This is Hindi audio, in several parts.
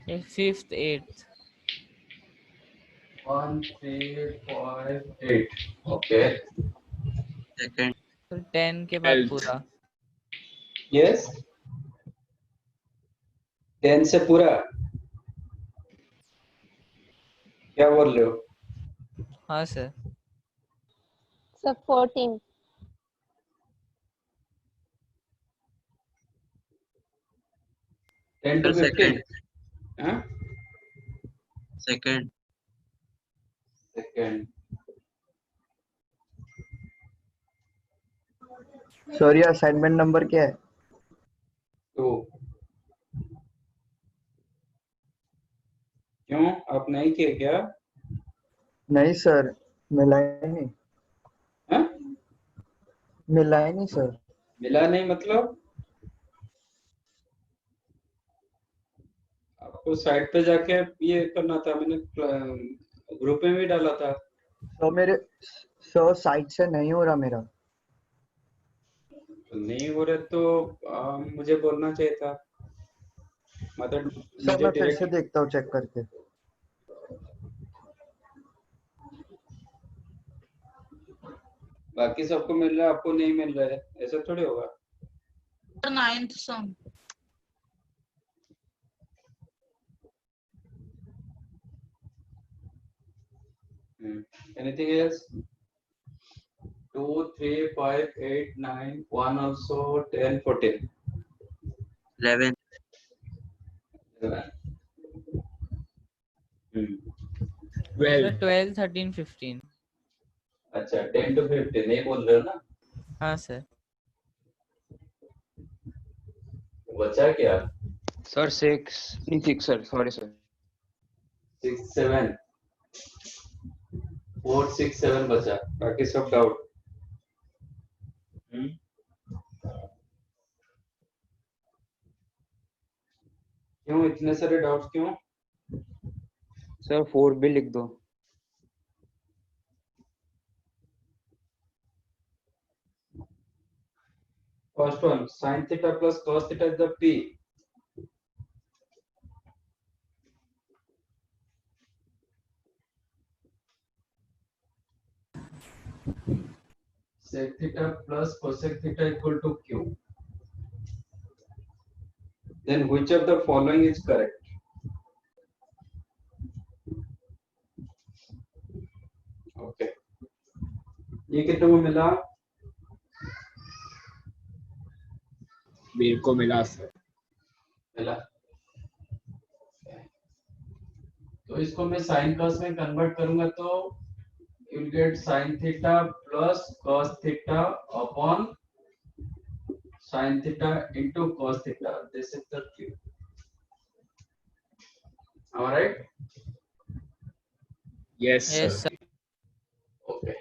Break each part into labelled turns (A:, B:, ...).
A: 5th 8th
B: 1 3 5 8 ओके
C: सेकंड
A: तो 10 के बाद
D: 12th
A: पूरा
B: यस 10 से पूरा क्या बोल रहे हो
A: हाँ सर
E: सर 14
B: 10 to 15 हाँ
C: सेकंड
B: सेकंड
F: सर ये असाइनमेंट नंबर क्या है?
B: 2 क्यों आप नहीं किए क्या
F: नहीं सर, मिला ही नहीं।
B: हाँ
F: मिला ही नहीं सर।
B: मिला नहीं मतलब आपको साइट पे जाके ये करना था मैंने ग्रुप में भी डाला था
F: सर मेरे सर साइट से नहीं हो रहा मेरा।
B: तो नहीं हो रहे तो मुझे बोलना चाहिए था मतलब
F: सर
B: मुझे
F: मैं फिर से
B: डायरेक्ट
F: देखता हूँ चेक करके।
B: बाकी सबको मिल रहा है आपको नहीं मिल रहा है ऐसा थोड़ी होगा
G: 9th sum
B: anything else 2 3 5 8 9 1 also 10 14
C: 11
A: sir
D: 12
A: 12 13 15
B: अच्छा 10 to 15 नहीं बोल रहे हो ना
A: हाँ सर
B: बचा क्या
D: सर 6 नहीं 6 सर सॉरी सर
B: 6 7 4 6 7 बचा बाकी सब डाउट क्यों इतने सारे डाउट्स क्यों
D: सर 4 भी लिख दो
B: First one, sin theta plus cos theta is the P. Sec theta plus cosec theta equal to Q. Then which of the following is correct? Okay. ये कितने को मिला?
D: मेरे को मिला सर
B: मिला तो इसको मैं sin cos में कन्वर्ट करूंगा तो you will get sin theta plus cos theta upon sin theta into cos theta. This is the Q. All right?
D: Yes
A: yes
D: sir
A: sir
B: Okay.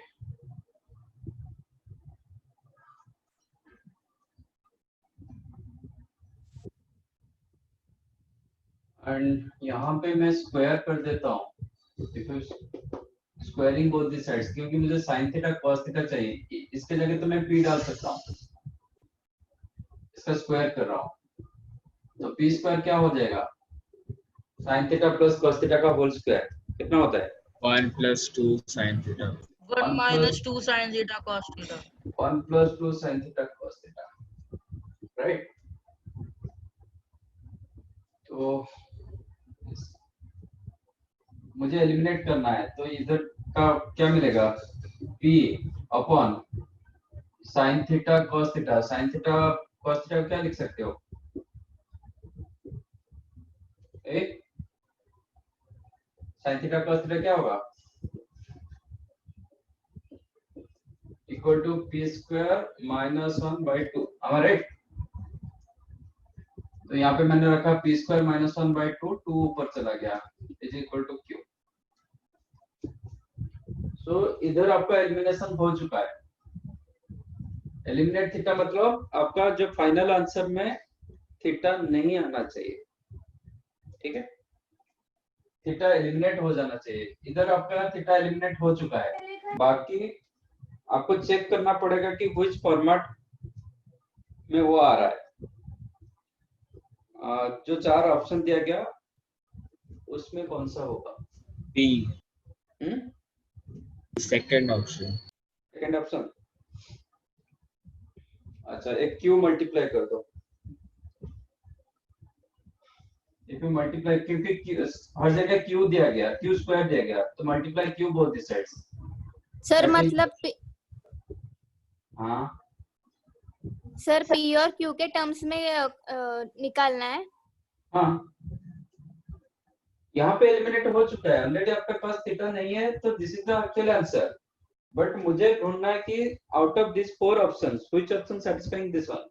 B: And यहाँ पे मैं स्क्वायर कर देता हूँ स्क्वायरिंग बोथ दी साइड्स क्योंकि मुझे sin थीटा cos थीटा चाहिए इसके जगह तो मैं p डाल सकता हूँ इसका स्क्वायर कर रहा हूँ तो p स्क्वायर क्या हो जाएगा sin theta plus cos theta का होल स्क्वायर कितना होता है
D: 1 + 2 sin theta
G: 1 minus 2 sin theta cos theta
B: 1 + 2 sin theta cos theta right तो मुझे एलिमिनेट करना है तो इधर का क्या मिलेगा p upon sin theta cos theta sin theta cos theta क्या लिख सकते हो sin थीटा cos थीटा क्या होगा equal to p square minus 1 by 2 right तो यहाँ पे मैंने रखा p स्क्वायर माइनस 1 बाई 2 2 ऊपर चला गया इज इक्वल टू q सो इधर आपका एलिमिनेशन हो चुका है एलिमिनेट थीटा मतलब आपका जो फाइनल आंसर में थीटा नहीं आना चाहिए ठीक है थीटा एलिमिनेट हो जाना चाहिए इधर आपका थीटा एलिमिनेट हो चुका है बाकी आपको चेक करना पड़ेगा कि which फॉर्मेट में वो आ रहा है जो चार ऑप्शन दिया गया उसमें कौन सा होगा?
D: B.
B: हम्म,
D: Second option.
B: Second option. अच्छा, एक क्यू मल्टीप्लाई कर दो। इफ यू मल्टीप्लाई, क्योंकि हर जगह क्यू दिया गया, क्यू स्क्वायर दिया गया, तो multiply Q both the sides.
E: Sir
B: That is-
E: मतलब
B: हाँ,
E: सर पी और क्यू के टर्म्स में निकालना है।
B: हाँ, यहाँ पे एलिमिनेट हो चुका है ऑलरेडी, आपके पास थीटा नहीं है, तो this is the actual answer. But मुझे ढूंढना है कि out of this 4 options which option satisfying this one,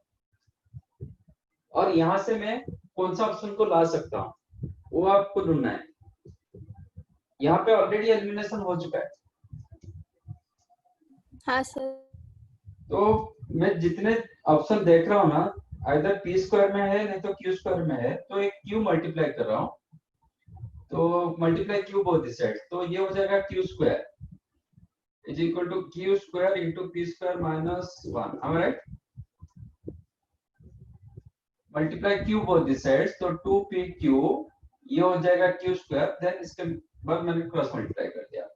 B: और यहाँ से मैं कौन सा ऑप्शन को ला सकता हूँ, वो आपको ढूंढना है। यहाँ पे ऑलरेडी एलिमिनेशन हो चुका है,
E: हाँ सर।
B: तो मैं जितने ऑप्शन देख रहा हूँ ना, आइदर पी स्क्वायर में है नहीं तो क्यू स्क्वायर में है, तो एक क्यू मल्टीप्लाई कर रहा हूँ, तो multiply Q both this side, तो ये हो जाएगा Q square is equal to Q square into P square minus 1, am I right? Multiply Q both this side, तो 2pq ये हो जाएगा क्यू स्क्वायर, देन इसके बाद मैंने क्रॉस मल्टीप्लाई कर दिया,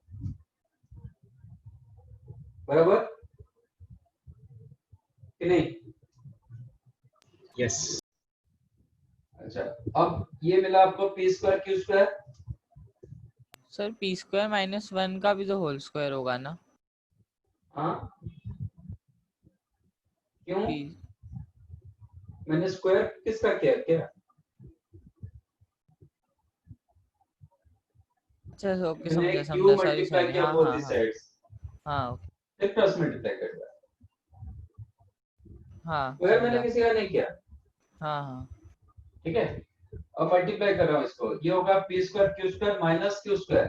B: बराबर कि नहीं?
D: Yes.
B: अच्छा, अब ये मिला आपको P square Q square.
A: Sir P square -1 का भी तो होल स्क्वायर होगा ना?
B: हाँ, क्यों?
A: P-
B: मैंने स्क्वायर किसका किया क्या?
A: अच्छा ओके,
B: मैंने
A: समझा
B: क्यू
A: समझा, सॉरी
B: मल्टीप्लाई
A: सॉरी,
B: किया
A: हाँ
B: बोथ
A: हाँ
B: दी
A: हाँ
B: साइड्स,
A: हाँ ओके,
B: फिर क्रॉस मल्टीप्लाई कर दिया।
A: हाँ
B: स्क्वायर मैंने
A: समझा,
B: किसी का नहीं किया,
A: हाँ हाँ
B: ठीक है? अब मल्टीप्लाई कर रहा हूँ इसको, ये होगा P square Q square minus Q square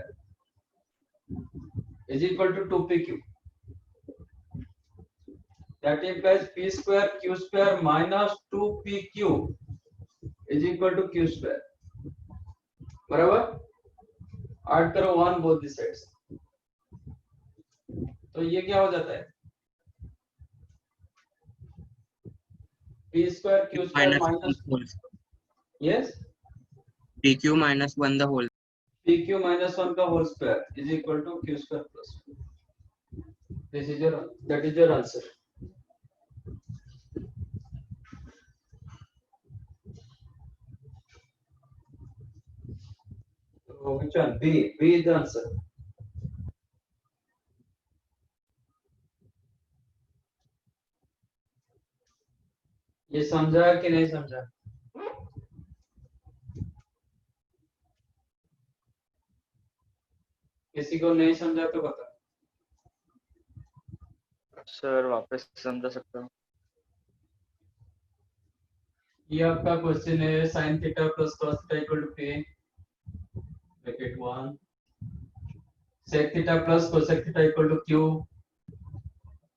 B: is equal to 2pq, that implies P square Q square minus 2pq is equal to Q square, बराबर? ऐड करो 1 बोथ दी साइड्स, तो ये क्या हो जाता है? P square Q square
C: minus
B: minus,
C: 1 whole square.
B: यस,
C: PQ minus 1 the whole.
B: pq minus 1 का whole square is equal to q square plus, this is your, that is your answer. So which one? B is the answer. ये समझा कि नहीं समझा? किसी को नहीं समझा तो बता।
D: सर वापस समझा सकता हूँ?
B: ये आपका क्वेश्चन है sin theta plus cos theta equal to p bracket 1, sec theta plus cosec theta equal to q,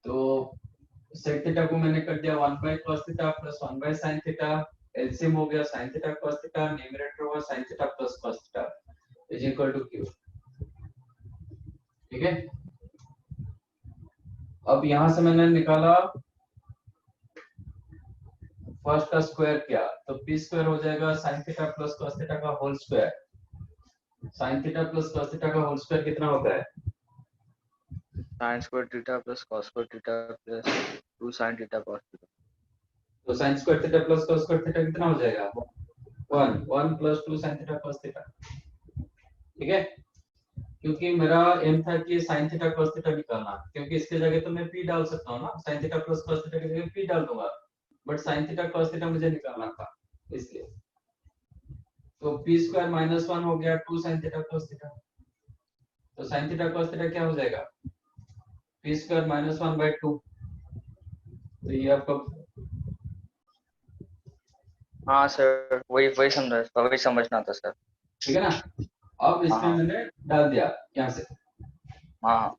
B: तो sec थीटा को मैंने कर दिया 1 by cos theta plus 1 by sin theta, LCM हो गया sin theta cos theta, numerator होगा sin theta plus cos theta is equal to q, ठीक है? अब यहां से मैंने निकाला फर्स्ट का स्क्वायर किया, तो p स्क्वायर हो जाएगा sin theta plus cos theta का whole square, sin theta plus cos theta का होल स्क्वायर कितना होता है?
D: sin square theta plus cos square theta plus 2 sin theta cos theta.
B: तो sin square theta plus cos square theta कितना हो जाएगा? 1 plus 2 sin theta cos theta, ठीक है? क्योंकि मेरा एम था कि sin थीटा cos थीटा निकालना, क्योंकि इसके जगह तो मैं p डाल सकता हूँ ना, sin theta plus cos theta की जगह p डाल दूंगा, but sin theta cos theta मुझे निकालना था, इसलिए तो p स्क्वायर माइनस 1 हो गया 2 sin थीटा cos थीटा, तो sin थीटा cos थीटा क्या हो जाएगा? p स्क्वायर माइनस 1 by 2, तो ये आपका,
D: हाँ सर, वही समझना था सर।
B: ठीक है ना? अब इसमें
D: हाँ।
B: मैंने डाल दिया यहाँ से,
D: हाँ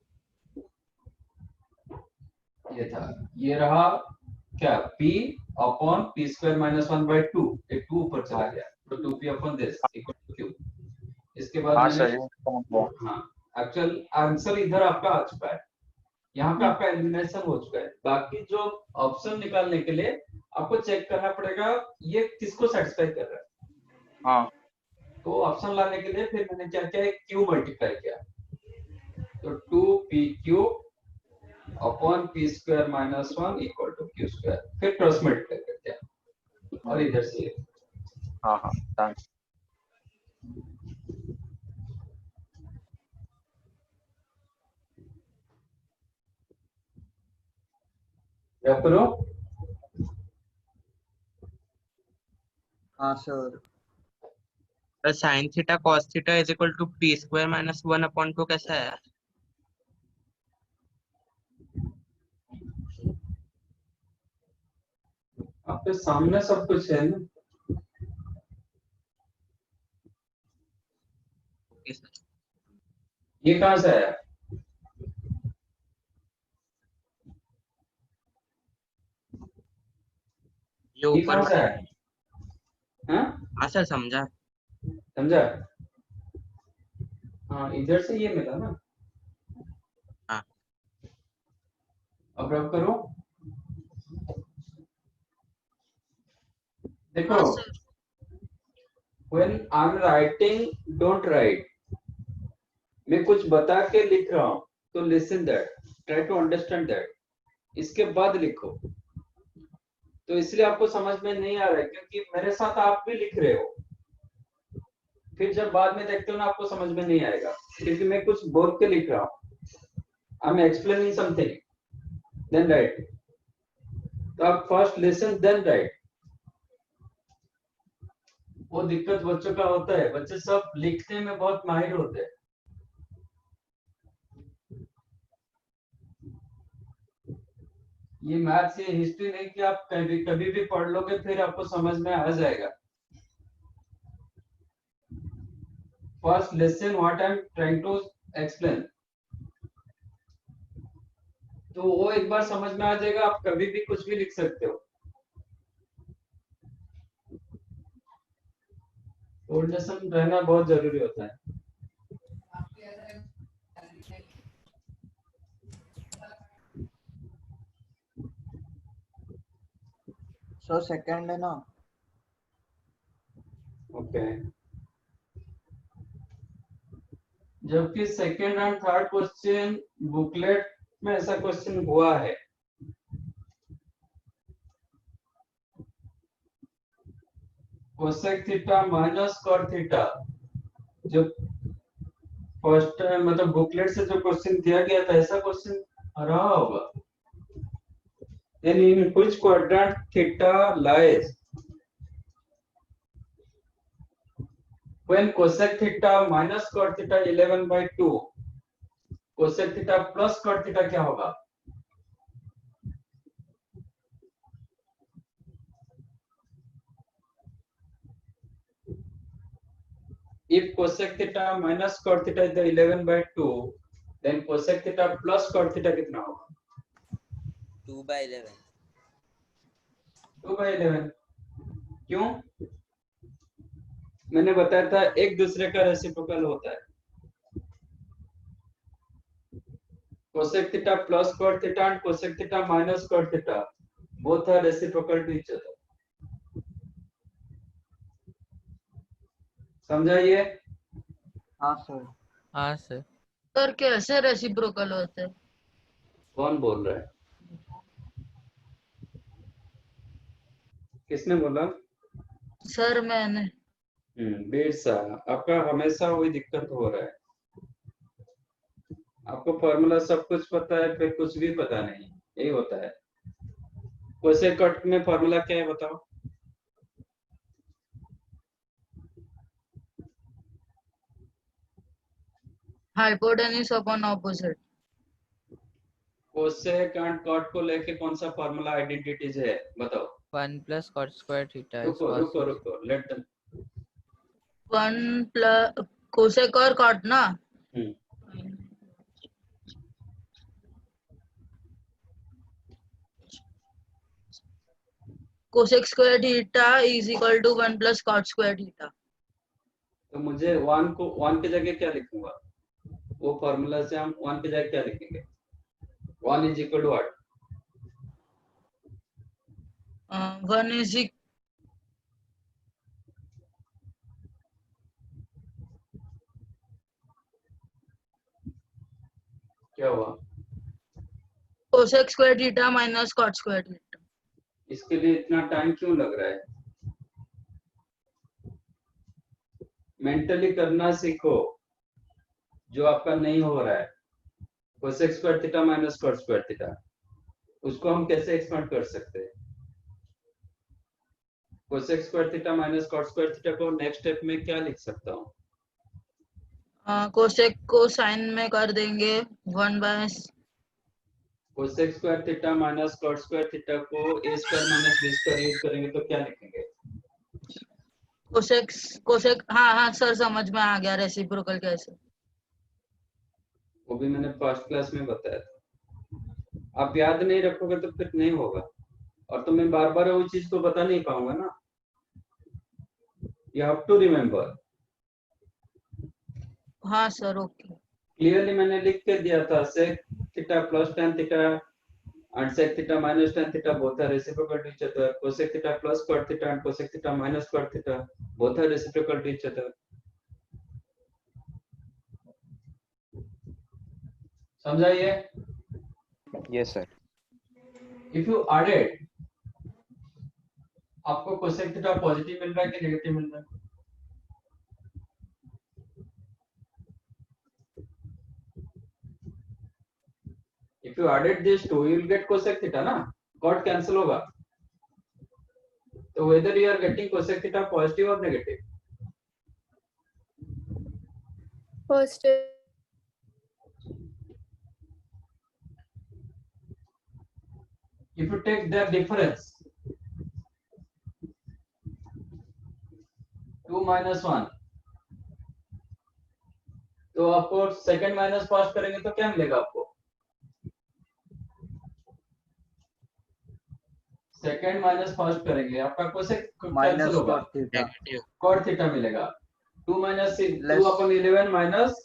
B: ये था, ये रहा क्या? p upon p square minus 1 by 2, एक 2 ऊपर चला गया, तो 2p upon this equal to q। इसके बाद
D: हाँ
B: मैंने,
D: सर, ये समझ गया।
B: हाँ, एक्चुअल आंसर इधर आपका आ चुका है, यहाँ पे आपका एलिमिनेशन हो चुका है। बाकी जो ऑप्शन निकालने के लिए आपको चेक करना पड़ेगा ये किसको सेटिस्फाई कर रहा है।
D: हाँ
B: तो ऑप्शन लाने के लिए फिर मैंने क्या किया, क्यू मल्टीप्लाई किया, तो 2pq upon p square minus 1 equal to q square, फिर क्रॉस मल्टीप्लाई कर दिया और इधर से
D: हाँ हाँ थैंक्स।
B: क्या करो।
F: हाँ sir.
C: Sine theta cos theta is equal to P square minus 1/2 कैसा है?
B: आपके सामने सब कुछ है ना।
C: Okay sir.
B: ये कहाँ से आया?
C: ये
B: ये
C: ऊपर
B: कहाँ से
C: वाला
B: आया?
C: है।
B: हाँ
C: हाँ सर समझा।
B: समझा। हाँ इधर से ये मिला ना।
C: हाँ।
B: अब रब करो। देखो
G: हाँ sir.
B: when I'm writing don't write, मैं कुछ बता के लिख रहा हूँ तो listen that, try to understand that, इसके बाद लिखो। तो इसलिए आपको समझ में नहीं आ रहा है क्योंकि मेरे साथ आप भी लिख रहे हो, फिर जब बाद में देखते हो ना आपको समझ में नहीं आएगा क्योंकि मैं कुछ बोल के लिख रहा हूँ। I'm explaining something, then write। तो आप first listen then write। वो दिक्कत बच्चों का होता है, बच्चे सब लिखने में बहुत माहिर होते हैं। ये मैथ्स ये हिस्ट्री नहीं कि आप कभी भी पढ़ लोगे फिर आपको समझ में आ जाएगा। First listen what I am trying to explain, तो वो एक बार समझ में आ जाएगा, आप कभी भी कुछ भी लिख सकते हो। कोऑर्डिनेशन रहना बहुत जरूरी होता है।
F: सर सेकंड है ना।
B: ओके जबकि second and third question booklet में ऐसा क्वेश्चन हुआ है। Cosec theta minus cot theta जो फर्स्ट मतलब बुकलेट से जो क्वेश्चन दिया गया था ऐसा क्वेश्चन रहा होगा। Then in which quadrant theta lies when cosec theta minus cot theta 11/2, cosec theta plus cot theta क्या होगा? If cosec theta minus cot theta is the 11/2, then cosec theta plus cot theta कितना होगा?
A: 2/11।
B: 2/11। क्यों? मैंने बताया था एक दूसरे का रेसिप्रोकल होता है। cosec theta plus cot theta and cosec theta minus cot theta both are reciprocal to each other। समझा ये?
F: हाँ सर।
A: हाँ सर।
G: सर कैसे रेसिप्रोकल होते हैं?
B: कौन बोल रहा है? किसने बोला?
G: सर मैंने।
B: बेरसा आपका हमेशा वही दिक्कत हो रहा है, आपको फॉर्मूला सब कुछ पता है फिर कुछ भी पता नहीं, यही होता है। कोसेक कट में फॉर्मूला क्या है बताओ?
G: Hypotenuse upon opposite.
B: Cosec and cot को लेके कौन सा फॉर्मूला आइडेंटिटीज है बताओ?
A: 1 plus cot square theta is
B: रुको
A: cos
B: रुको रुको लेट देम।
G: 1 प्लस कोसेक और कॉट ना। Cosec square theta is equal to 1 plus cot square theta.
B: तो मुझे 1 को 1 की जगह क्या लिखूंगा? वो फॉर्मूला से हम 1 की जगह क्या लिखेंगे? 1 is equal to what?
G: 1 is
B: क्या हुआ?
G: Cosec square theta minus cot square theta.
B: इसके लिए इतना टाइम क्यों लग रहा है? मेंटली करना सीखो जो आपका नहीं हो रहा है। Cosec square theta minus cot square theta, उसको हम कैसे एक्सपेंड कर सकते हैं? Cosec square theta minus cot square theta को नेक्स्ट स्टेप में क्या लिख सकता हूँ?
G: कोसेक को साइन में कर देंगे 1/।
B: Cosec square theta minus cot square theta को a square minus b square use करेंगे तो क्या लिखेंगे?
G: कोसेक हाँ सर समझ में आ गया, रेसिप्रोकल कैसे।
B: वो भी मैंने फर्स्ट क्लास में बताया था। आप याद नहीं रखोगे तो फिर नहीं होगा, और तो मैं बार बार वो चीज को बता नहीं पाऊंगा ना। You have to remember.
G: हाँ सर ओके।
B: क्लियरली मैंने लिख के दिया था, sec theta plus tan theta and sec theta minus tan theta both are reciprocal to each other. Cosec theta plus cot theta and cosec theta minus cot theta both are reciprocal to each other. समझा ये?
H: Yes, sir.
B: If you added, आपको cosec थीटा पॉजिटिव मिल रहा है कि नेगेटिव मिल रहा है? If you added these two, you will get cosec theta ना, cot cancel होगा, तो whether you are getting cosec theta positive or negative?
E: First.
B: If you take their difference, 2 minus 1, तो आपको सेकंड माइनस फर्स्ट करेंगे तो क्या मिलेगा आपको? सेकंड माइनस फर्स्ट करेंगे आपका कोसेक कैंसिल होगा, कॉट थीटा मिलेगा। 2 minus 2 upon 11 minus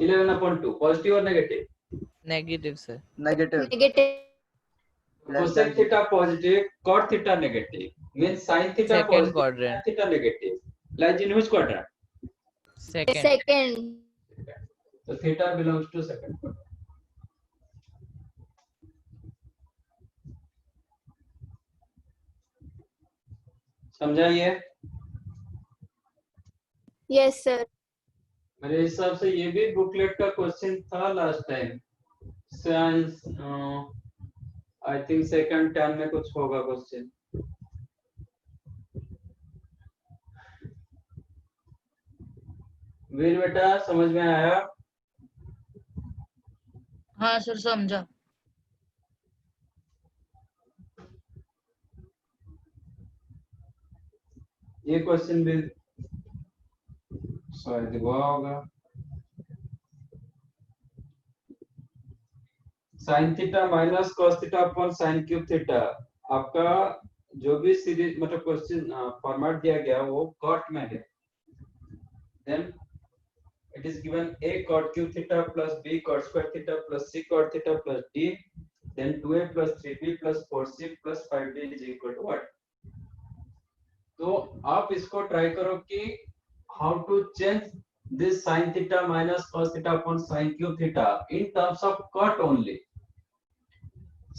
B: 11 upon 2, positive और negative?
A: Negative sir.
F: Negative.
B: Cosec theta positive, cot theta negative, means sin theta
A: Second
B: positive,
A: quadrant.
B: Theta negative, lies in which quadrant?
E: Second.
B: So theta belongs to second quadrant. समझा ये?
E: Yes sir.
B: मेरे हिसाब से ये भी बुकलेट का क्वेश्चन था last time. Science I think second term में कुछ होगा क्वेश्चन। वीर बेटा समझ में आया?
G: हाँ सर समझा।
B: ये क्वेश्चन भी शायद हुआ होगा। Sign theta minus cos theta upon sine cube theta, आपका जो भी सीरीज मतलब क्वेश्चन फॉर्मेट दिया गया वो कॉट में है। Then it is given a cot cube theta plus b cot square theta plus c cot theta plus d, then 2a plus 3b plus 4c plus 5d is equal to what? तो आप इसको ट्राई करो कि how to change this sin theta minus cos theta upon sin cube theta in terms of cot only.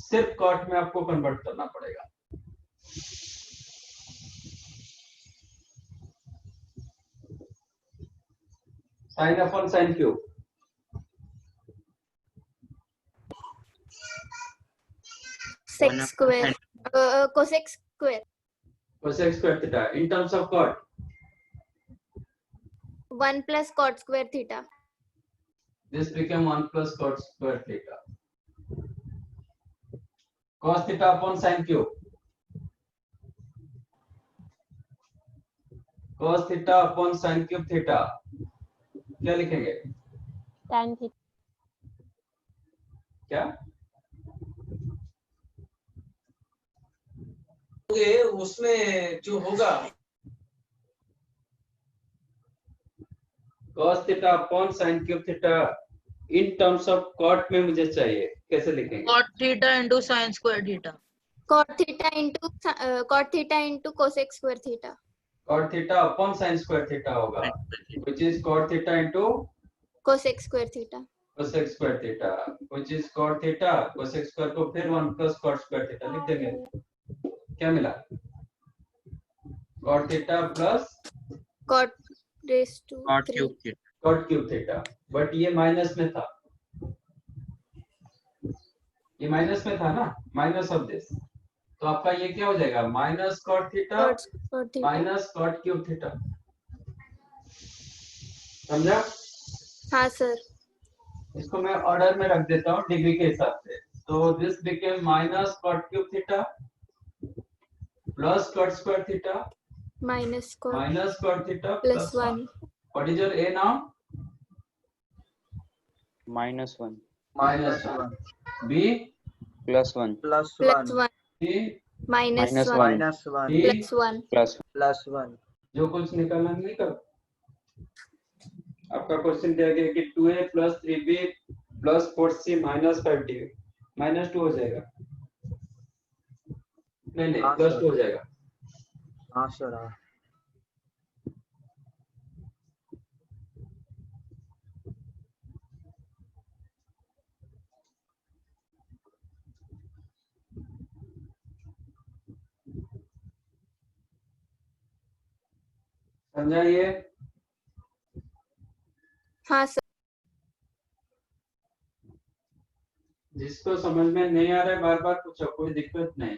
B: सिर्फ cot में आपको कन्वर्ट करना पड़ेगा। sin upon sin cube,
E: Sec square. Cosec square.
B: cosec square theta in terms of cot,
E: 1 plus cot square theta.
B: this became 1 plus cot square theta. Cos theta upon sin cube, cos theta upon sin cube theta, क्या लिखेंगे?
E: Tan theta.
B: क्या?
I: उसमें जो होगा
B: cos theta upon sin cube theta in terms of cot में मुझे चाहिए, कैसे लिखेंगे?
G: Cot theta into sine square theta.
E: Cot theta into cosec square theta.
B: cot theta upon sin square theta होगा, which is cot theta into
E: Cosec square theta.
B: Cosec square theta, which is cot theta, cosec square को फिर 1 प्लस कॉट स्क्वायर थीटा लिख देंगे। क्या मिला? Cot theta plus
E: cot raised to
C: cot
E: 3.
C: cube theta.
B: Cot cube theta, but ये माइनस में था, ये माइनस में था ना, माइनस ऑफ दिस, तो आपका ये क्या हो जाएगा? Minus cot theta
E: Cot theta.
B: Minus cot cube theta. समझा?
E: हाँ सर।
B: इसको मैं ऑर्डर में रख देता हूँ डिग्री के हिसाब से। तो this became minus cot cube theta plus cot square theta
E: Minus cot
B: minus cot theta
E: plus
B: plus 1.
E: 1.
B: What is your A now?
H: -1
B: Minus 1. B
H: +1
F: plus
E: Plus
F: 1
E: 1.
B: C
E: Minus
H: -1
E: 1.
F: minus 1
B: D
E: Plus 1.
F: plus 1
B: जो कुछ निकालना नहीं कर। आपका क्वेश्चन दिया गया कि 2A plus 3B plus 4C minus 5D -2 हो जाएगा। नहीं
F: हाँ,
B: प्लस
F: सर।
B: 2 हो जाएगा।
F: हाँ सर हाँ
B: समझा ये?
E: हाँ सर।
B: जिसको समझ में नहीं आ रहा है बार बार पूछो, कोई दिक्कत नहीं,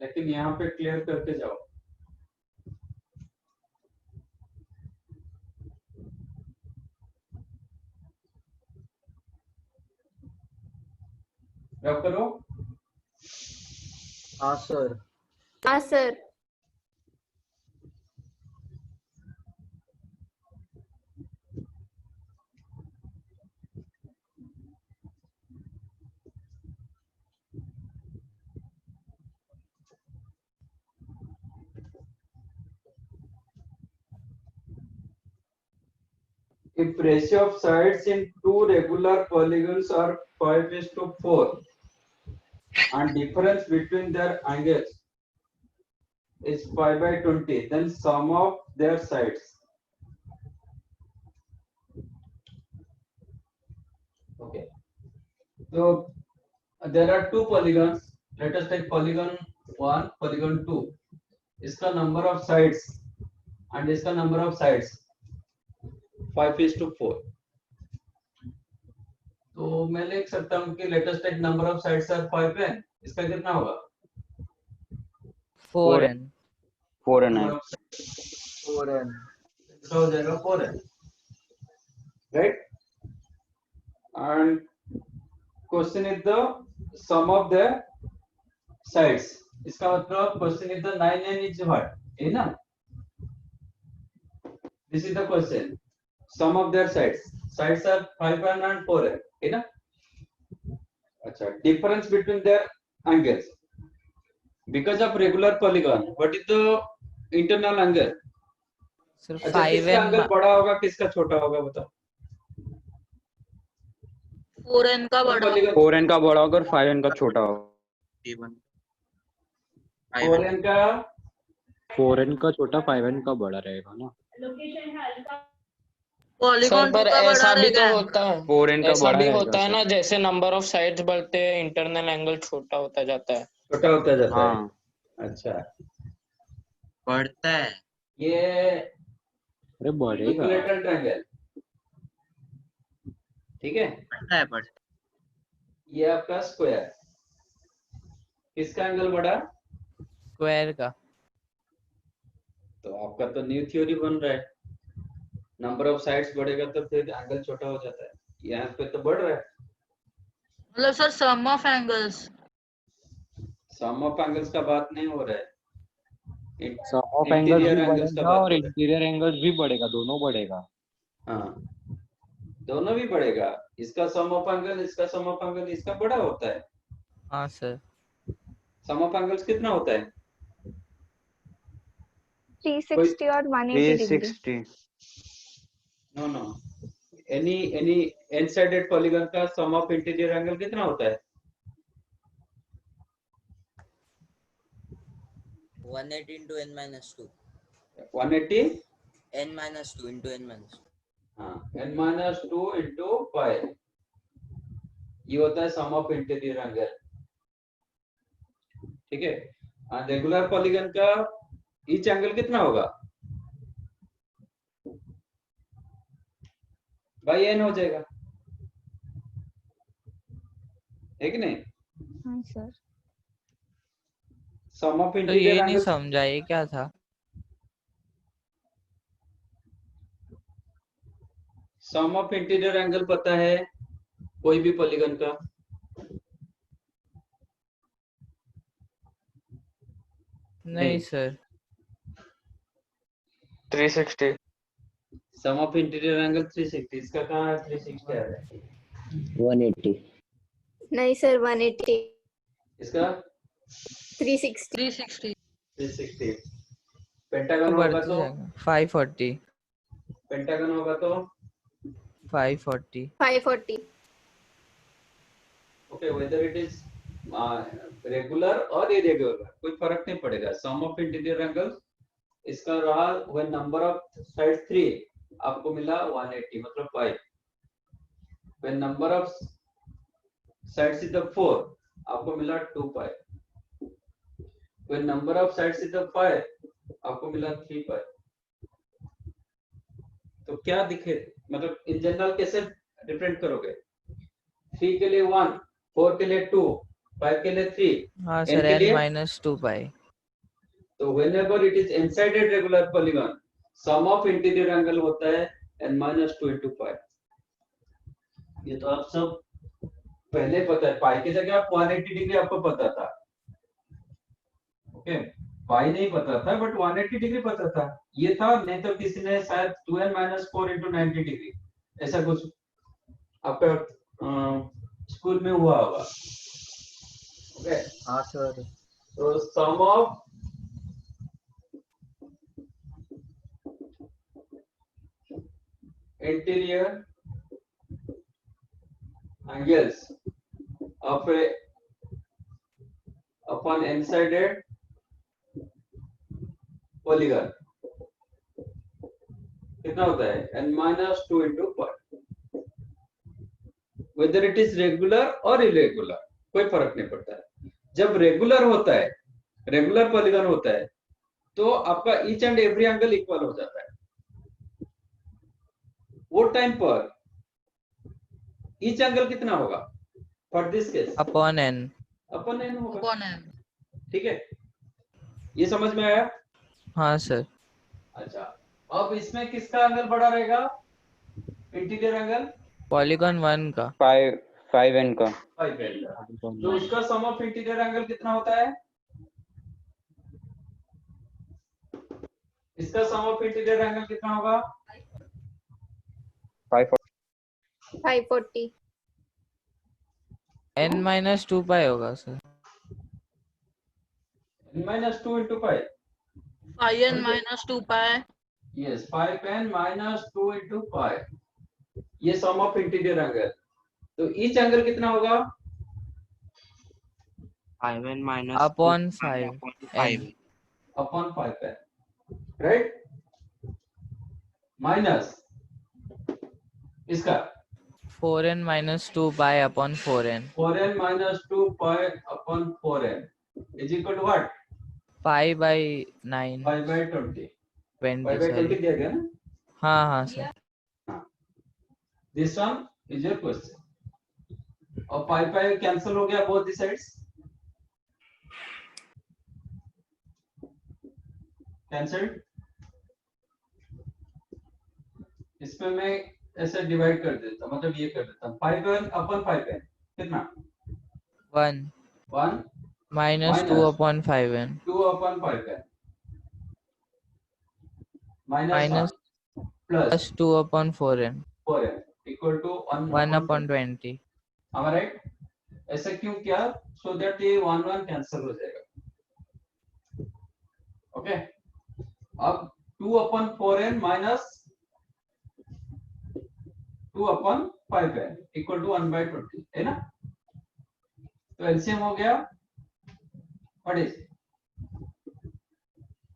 B: लेकिन यहाँ पे क्लियर करके जाओ। रब करो।
F: हाँ सर
E: हाँ sir.
B: If ratio of sides in two regular polygons are 5:4 and difference between their angles is 5/20, then sum of their sides. Okay. So there are two polygons. Let us take polygon 1, polygon 2. इसका number of sides and इसका number of sides 5:4. तो मैं लिख सकता हूँ कि let's take number of sides are 5n, इसका कितना होगा?
A: 4n.
H: 4n है
F: 4n
B: इसका हो जाएगा 4n, right? And question is the sum of the sides, इसका मतलब question is the 9n is what, है ना? This is the question, sum of their sides are 5n and 4n, है ना? अच्छा, difference between their angles because of regular polygon, what is the internal angle?
A: Sir,
B: अच्छा, किसका एंगल
A: 5n.
B: बड़ा होगा, किसका छोटा होगा बताओ?
G: 4n का बड़ा।
B: पॉलीगॉन
H: 4n का बड़ा होगा और 5n का छोटा होगा।
C: A1
B: 4n का
H: 4n का छोटा 5n का बड़ा रहेगा ना।
G: पॉलीगॉन
J: पर
G: का बड़ा
J: ऐसा भी तो
G: रहेगा।
J: होता है,
H: 4n का
J: ऐसा
H: बड़ा
J: भी
H: रहेगा
J: होता है
H: सर।
J: ना, जैसे नंबर ऑफ साइड्स बढ़ते हैं इंटरनल एंगल छोटा होता जाता है।
B: छोटा होता जाता है।
H: हाँ
B: अच्छा,
C: बढ़ता है।
B: ये
H: अरे बढ़ेगा।
B: इक्विलेटरल एंगल, ठीक है?
C: बढ़ता है बढ़ता
B: ये आपका स्क्वायर, किसका एंगल बढ़ा?
A: स्क्वायर का.
B: तो आपका तो न्यू थ्योरी बन रहा है, नंबर ऑफ साइड्स बढ़ेगा तो फिर एंगल छोटा हो जाता है, यहाँ पे तो बढ़ रहा है।
G: मतलब sir sum of angles.
B: Sum of angles का बात नहीं हो रहा है,
H: सम ऑफ एंगल्स
B: इंटीरियर
H: भी
B: एंगल्स का
H: बढ़ेगा
B: बात
H: और
B: हो रहा है।
H: इंटीरियर एंगल्स भी बढ़ेगा, दोनों बढ़ेगा।
B: हाँ, दोनों भी बढ़ेगा, इसका सम ऑफ एंगल, इसका सम ऑफ एंगल, इसका बड़ा होता है।
A: हाँ सर.
B: सम ऑफ एंगल्स कितना होता है?
E: 360 और 180 degree.
H: 360
B: no, any N sided polygon का सम ऑफ इंटीरियर एंगल कितना होता है?
K: 180 into n minus 2.
B: 180
K: n minus 2 into n minus 2.
B: हाँ, n माइनस 2 इंटू पाई, ये होता है सम ऑफ इंटीरियर एंगल। ठीक है, रेगुलर पॉलीगन का ईच एंगल कितना होगा भाई? n हो जाएगा, है कि नहीं?
E: हाँ सर।
B: सम ऑफ
A: तो
B: इंटीरियर
A: ये नहीं
B: एंगल,
A: समझा, ये क्या था?
B: सम ऑफ इंटीरियर एंगल पता है कोई भी पॉलीगन का?
A: नहीं sir.
J: 360।
B: Sum of interior angle 360, इसका कहाँ है? 360 आ रहा है।
F: 180।
E: नहीं सर 180।
B: इसका
E: 360।
G: 360।
B: 360।
A: तो
B: पेंटागन होगा
A: बढ़ते
B: तो,
A: जाएगा। 540।
B: पेंटागन होगा तो
A: 540।
E: 540।
B: Okay, whether it is regular और इरेगुलर कोई फर्क नहीं पड़ेगा। सम ऑफ इंटीरियर एंगल इसका रहा व्हेन नंबर ऑफ साइड 3, आपको मिला 180 मतलब 5। When number of sides is 4, आपको मिला 2 pi. When number of sides is 5, आपको मिला 3 पाई। तो क्या दिखे, मतलब इन जनरल कैसे रिप्रेजेंट करोगे? 3 के लिए 1, 4 के लिए 2, 5 के लिए 3,
A: हाँ
B: n
A: सर,
B: के
A: n
B: लिए।
A: माइनस 2 पाई।
B: तो whenever it is inside a regular polygon, sum of interior angle होता है n minus 2 into pi। ये तो आप सब पहले पता है, पाई की जगह आप 180 डिग्री आपको पता था। ओके, पाई नहीं पता था बट 180 डिग्री पता था, ये था। नहीं तो किसी ने शायद 2n minus 4 into 90 डिग्री ऐसा कुछ आपका स्कूल में हुआ होगा। ओके,
F: हाँ सर।
B: तो सम of interior angles of a upon n-sided polygon कितना होता है? n minus 2 into pi। whether it is regular or irregular कोई फर्क नहीं पड़ता है। जब रेगुलर होता है, रेगुलर पॉलीगन होता है, तो आपका each and every angle equal हो जाता है। वो टाइम पर ईच एंगल कितना होगा? For this case
A: upon n।
B: Upon n होगा।
G: Upon n.
B: ठीक है, ये समझ में आया?
A: हाँ सर।
B: अच्छा, अब इसमें किसका एंगल बड़ा रहेगा? इंटीरियर एंगल
A: पॉलीगॉन 1 का।
H: 5n का।
B: 5n का। तो उसका सम ऑफ इंटीरियर एंगल कितना होता है? इसका सम ऑफ इंटीरियर एंगल कितना होगा?
E: 540।
A: n माइनस 2 पाई होगा sir.
B: n minus 2 into pi।
G: 5n minus 2 pi.
B: Yes, 5n minus 2 into pi, ये सम ऑफ इंटीरियर एंगल। तो ईच एंगल कितना होगा?
C: 5n minus
A: upon
C: 2
A: 5
C: upon
A: n।
C: 5n।
B: Upon 5n, right? Minus इसका
A: 4n minus 2 pi upon 4n।
B: 4n minus 2 pi upon 4n is equal to what?
A: Pi by 9।
B: 5 by 20।
A: 20
B: 5 by 20
A: sorry.
B: दिया गया ना?
A: हाँ हाँ sir.
B: This one is your question। और pi pi कैंसिल हो गया both the sides, कैंसिल्ड। इसमें मैं ऐसे डिवाइड कर देता, मतलब ये कर देता हूँ 5n upon 5n कितना?
A: 1
B: 1
A: minus 2 upon 5n
B: 2 upon 5n minus
A: minus
B: 1 plus
A: 2 upon 4n
B: 4n equal to
A: 1 upon 20।
B: am I right? ऐसा क्यों किया? सो दैट ये 1 1 कैंसिल हो जाएगा। ओके, अब 2 upon 4n minus 2 upon 5n equal to 1 by 20 है ना? तो एलसीएम हो गया, व्हाट इज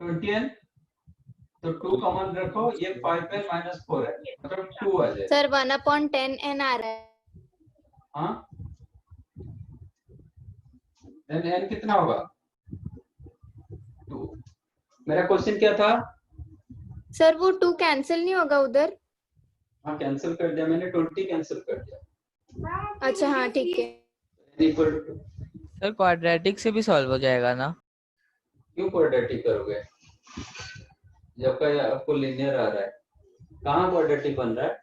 B: 20n तो 2 कॉमन रखो, ये 5n माइनस 4 है, मतलब 2 आ जाए।
E: सर 1/10n आ रहा है।
B: हाँ, देन n कितना होगा? 2। मेरा क्वेश्चन क्या था?
E: सर वो 2 कैंसिल नहीं होगा उधर?
B: हाँ, कैंसिल कर दिया मैंने, 20 कैंसिल कर दिया।
E: अच्छा हाँ ठीक है।
B: इक्वल टू,
A: सर क्वाड्रेटिक से भी सॉल्व हो जाएगा ना?
B: क्यों क्वाड्रेटिक करोगे जबकि आपको लीनियर आ रहा है? कहाँ क्वाड्रेटिक बन रहा है?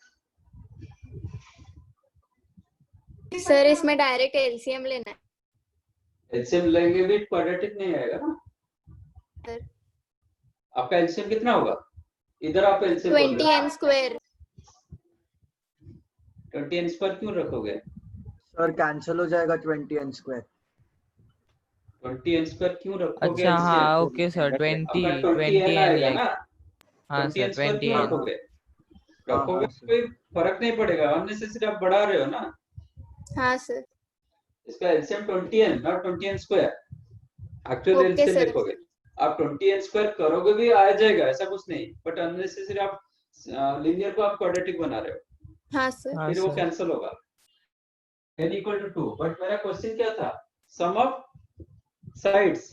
E: सर इसमें डायरेक्ट एलसीएम लेना है।
B: एलसीएम लेंगे भी क्वाड्रेटिक नहीं आएगा ना।
E: सर
B: आपका एलसीएम कितना होगा? इधर आप एलसीएम बोल रहे
E: 20n स्क्वायर।
B: 20n स्क्वायर क्यों रखोगे?
F: सर कैंसिल हो जाएगा 20n स्क्वायर।
B: 20n स्क्वायर क्यों रखोगे?
A: अच्छा हाँ
B: LCM?
A: ओके सर,
B: आपका
A: 20
B: 20n आएगा ना,
A: हाँ सर
B: 20n स्क्वायर क्यों
A: 20n।
B: रखोगे?
F: हाँ,
B: रखोगे
F: हाँ,
B: तो कोई फर्क नहीं पड़ेगा, अननेसेसरी आप बढ़ा रहे हो ना।
E: हाँ सर।
B: इसका LCM 20n not 20n square. Actual
E: okay
B: LCM
E: sir.
B: देखोगे, आप 20n स्क्वायर करोगे भी आ जाएगा, ऐसा कुछ नहीं, बट अननेसेसरी आप लीनियर को आप क्वाड्रेटिक बना रहे हो,
E: हाँ सर।
A: हाँ
B: फिर वो
A: सर।
B: कैंसिल होगा। n equal to 2। बट मेरा क्वेश्चन क्या था? सम ऑफ साइड्स,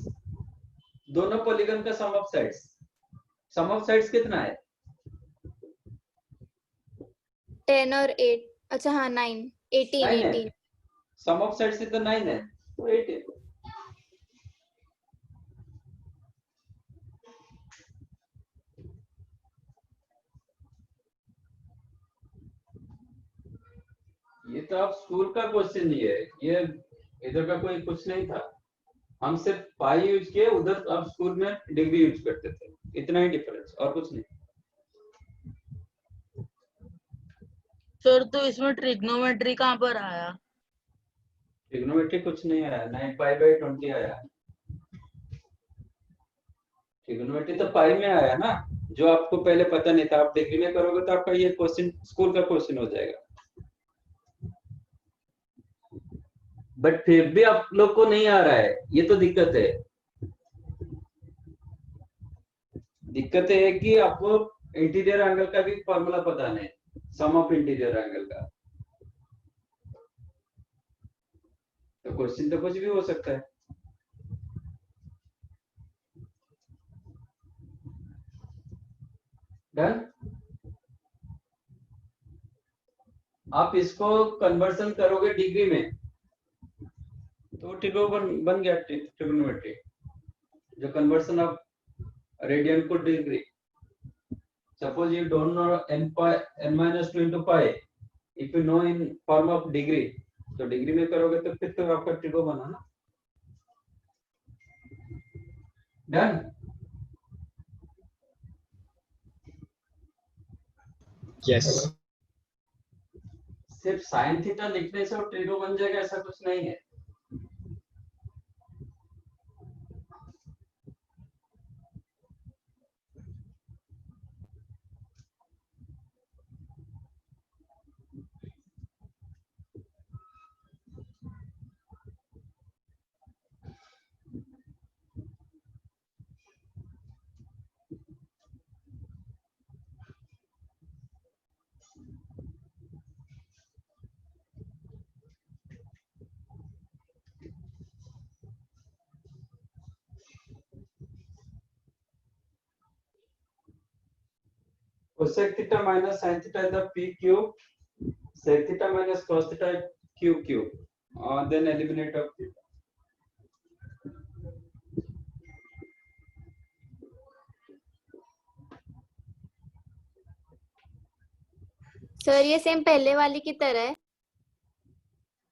B: दोनों पॉलीगन का sum of sides. Sum of sides कितना है?
E: 10 और 8, अच्छा हाँ 9, 18
B: 9 है।
E: 18।
B: सम ऑफ साइड्स से तो 9 है, तो 8 है। ये तो आप स्कूल का क्वेश्चन नहीं है, ये इधर का कोई कुछ नहीं था। हम सिर्फ पाई यूज किए, उधर आप स्कूल में डिग्री यूज करते थे, इतना ही डिफरेंस, और कुछ नहीं।
G: सर तो इसमें ट्रिग्नोमेट्री कहाँ पर आया?
B: ट्रिग्नोमेट्री कुछ नहीं आया, 9π/20 आया। ट्रिग्नोमेट्री तो पाई में आया ना, जो आपको पहले पता नहीं था। आप डिग्री में करोगे तो आपका ये क्वेश्चन स्कूल का क्वेश्चन हो जाएगा, बट फिर भी आप लोग को नहीं आ रहा है, ये तो दिक्कत है। दिक्कत है कि आपको इंटीरियर एंगल का भी फॉर्मूला पता नहीं, सम ऑफ इंटीरियर एंगल का। तो क्वेश्चन तो कुछ भी हो सकता है। डन। आप इसको कन्वर्सन करोगे डिग्री में तो ट्रिगो बन गया ट्रिग्नोमेट्री, जो कन्वर्सन ऑफ रेडियन को degree. Suppose you don't know n-2 into pi, if you know in form of degree, तो डिग्री में करोगे तो फिर तो आपका ट्रिगो बना ना। डन।
H: यस।
B: सिर्फ साइन थीटा लिखने से ट्रिगो बन जाएगा ऐसा कुछ नहीं है। Cosec theta minus sin theta is the p cube. Sec theta minus cos theta is q cube. Then eliminate of theta.
E: Sir ये सेम पहले वाली की तरह है।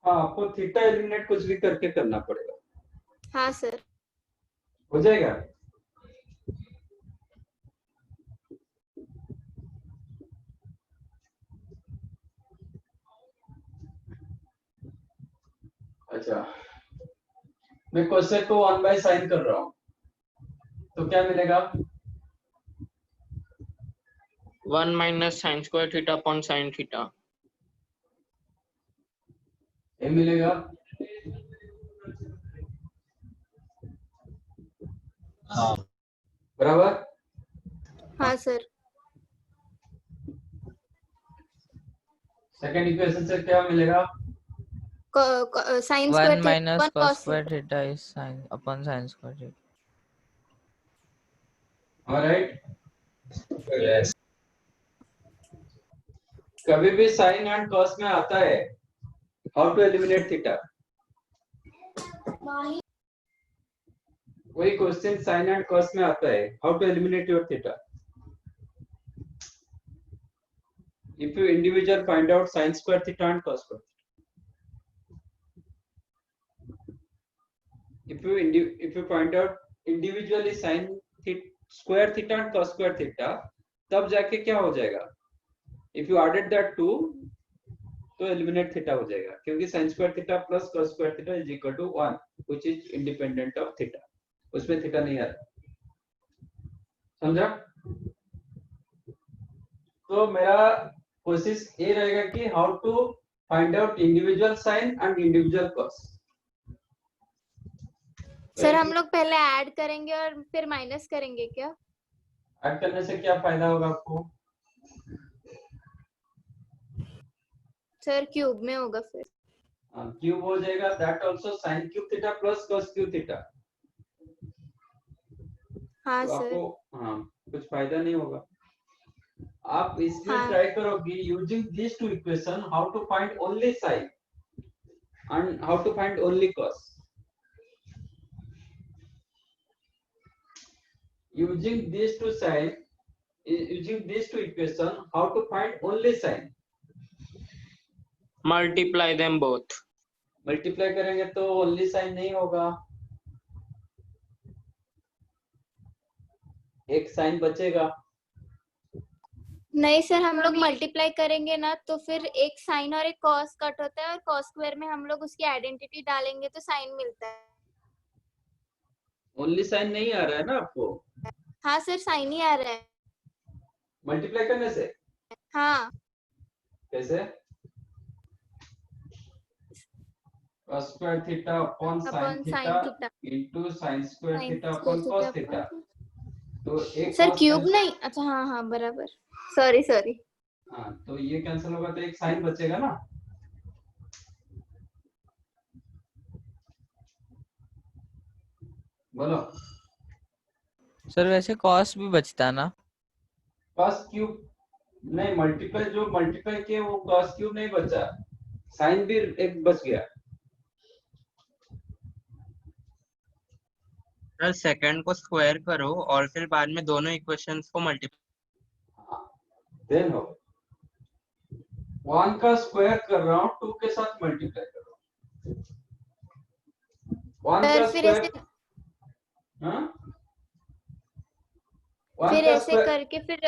B: हाँ, आपको थीटा एलिमिनेट कुछ भी करके करना पड़ेगा।
E: हाँ सर।
B: हो जाएगा। अच्छा, मैं कोसेक को 1/sin कर रहा हूँ, तो क्या मिलेगा?
J: 1 minus sin square theta upon sin theta.
B: ये मिलेगा।
H: हाँ।
B: बराबर।
E: हाँ हाँ सर।
B: सेकंड इक्वेशन से क्या मिलेगा?
E: Sine
A: 1
E: square
A: minus
E: theta
A: cos square theta is sin upon sin square theta.
B: Alright, कभी भी साइन एंड कॉस में आता है हाउ टू एलिमिनेट थीटा। वही क्वेश्चन साइन एंड कॉस में आता है, how to eliminate your theta. If you individual find out sin square theta and cos square theta. If you find out individually sin square theta and cos square theta, तब जाके क्या हो जाएगा? If you added that two, तो eliminate theta हो जाएगा, क्योंकि sin square theta plus cos square theta is equal to 1, which is independent of theta. उसमें theta नहीं आ रहा, समझा? तो मेरा कोशिश ये रहेगा कि how to find out individual sine and individual cos.
E: Sir हम लोग पहले ऐड करेंगे और फिर माइनस करेंगे क्या?
B: ऐड करने से क्या फायदा होगा आपको?
E: सर क्यूब में होगा फिर।
B: क्यूब हो जाएगा, that also sin cube theta plus cos cube theta.
E: हाँ
B: तो
E: सर।
B: आपको कुछ फायदा नहीं होगा। आप इसमें
E: हाँ।
B: ट्राई करोगे using this two equation how to find only sin and how to find only cos। using these two equation how to find only sin।
J: multiply them both.
B: Multiply करेंगे तो ओनली साइन नहीं होगा, एक साइन बचेगा।
E: नहीं सर, हम लोग मल्टीप्लाई करेंगे ना तो फिर एक साइन और एक कॉस कट होता है और कॉस स्क्वायर में हम लोग उसकी आइडेंटिटी डालेंगे तो साइन मिलता है।
B: ओनली साइन नहीं आ रहा है ना आपको?
E: हाँ सर, साइन ही आ रहा है
B: मल्टीप्लाई करने से।
E: हाँ।
B: कैसे? cos square theta upon sine theta into sin square theta upon cos theta. तो एक
E: सर
B: cos
E: क्यूब नहीं, अच्छा हाँ हाँ बराबर, सॉरी।
B: हाँ, तो ये कैंसिल होगा तो एक साइन बचेगा ना। बोलो
A: सर वैसे cos भी बचता ना?
B: cos क्यूब नहीं, मल्टीप्लाई जो मल्टीप्लाई किए वो cos क्यूब नहीं बचा, साइन भी एक बच गया।
C: सर सेकंड को स्क्वायर करो और फिर बाद में दोनों इक्वेशंस को मल्टीप्लाई।
B: देन हो 1 का स्क्वायर कर रहा हूँ 2 के साथ मल्टीप्लाई कर रहा हूँ। 1 का स्क्वायर
E: फिर ऐसे करके फिर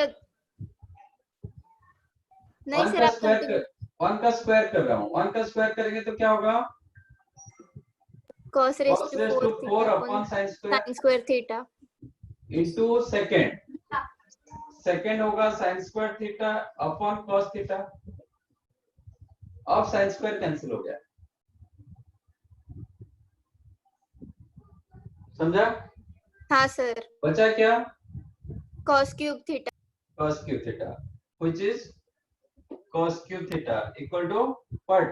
E: नहीं सर, आप
B: 1 का स्क्वायर कर रहा हूँ, 1 का स्क्वायर करेंगे तो क्या होगा?
E: cos raised to 4
B: upon sin
E: square theta
B: into second होगा sin square theta upon cos theta. अब sin स्क्वायर कैंसिल हो गया, समझा?
E: हाँ सर।
B: बचा क्या?
E: cos cube theta
B: which is cos cube theta equal to what?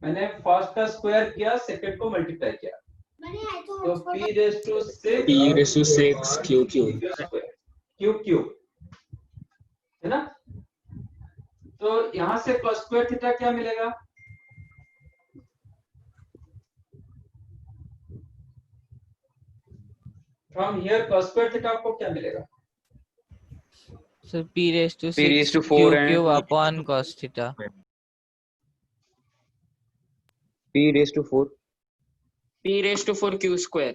B: मैंने फर्स्ट का स्क्वायर किया, सेकंड को मल्टीप्लाई किया, तो p रेज़ टू 6 क्यूब है ना। तो यहां से cos स्क्वायर थीटा क्या मिलेगा? From here cos square theta आपको क्या मिलेगा?
A: Sir p raised to 6
H: 4
A: cube upon cos theta.
H: p raised to 4
J: p raised to 4 q square.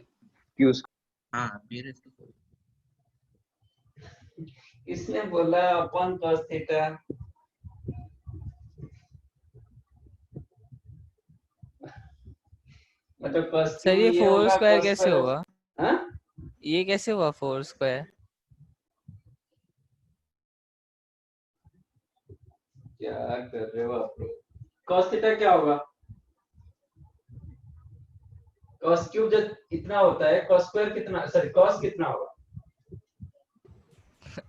C: हाँ p raised to 4।
B: इसने बोला अपॉन cos थीटा। मतलब cos
A: सर ये 4 स्क्वायर
B: cos
A: कैसे हुआ?
B: हाँ?
A: ये कैसे हुआ 4 स्क्वायर?
B: क्या कर रहे हो आप लोग? cos थीटा क्या होगा? cos क्यूब जब इतना होता है cos स्क्वायर कितना, सॉरी cos कितना होगा?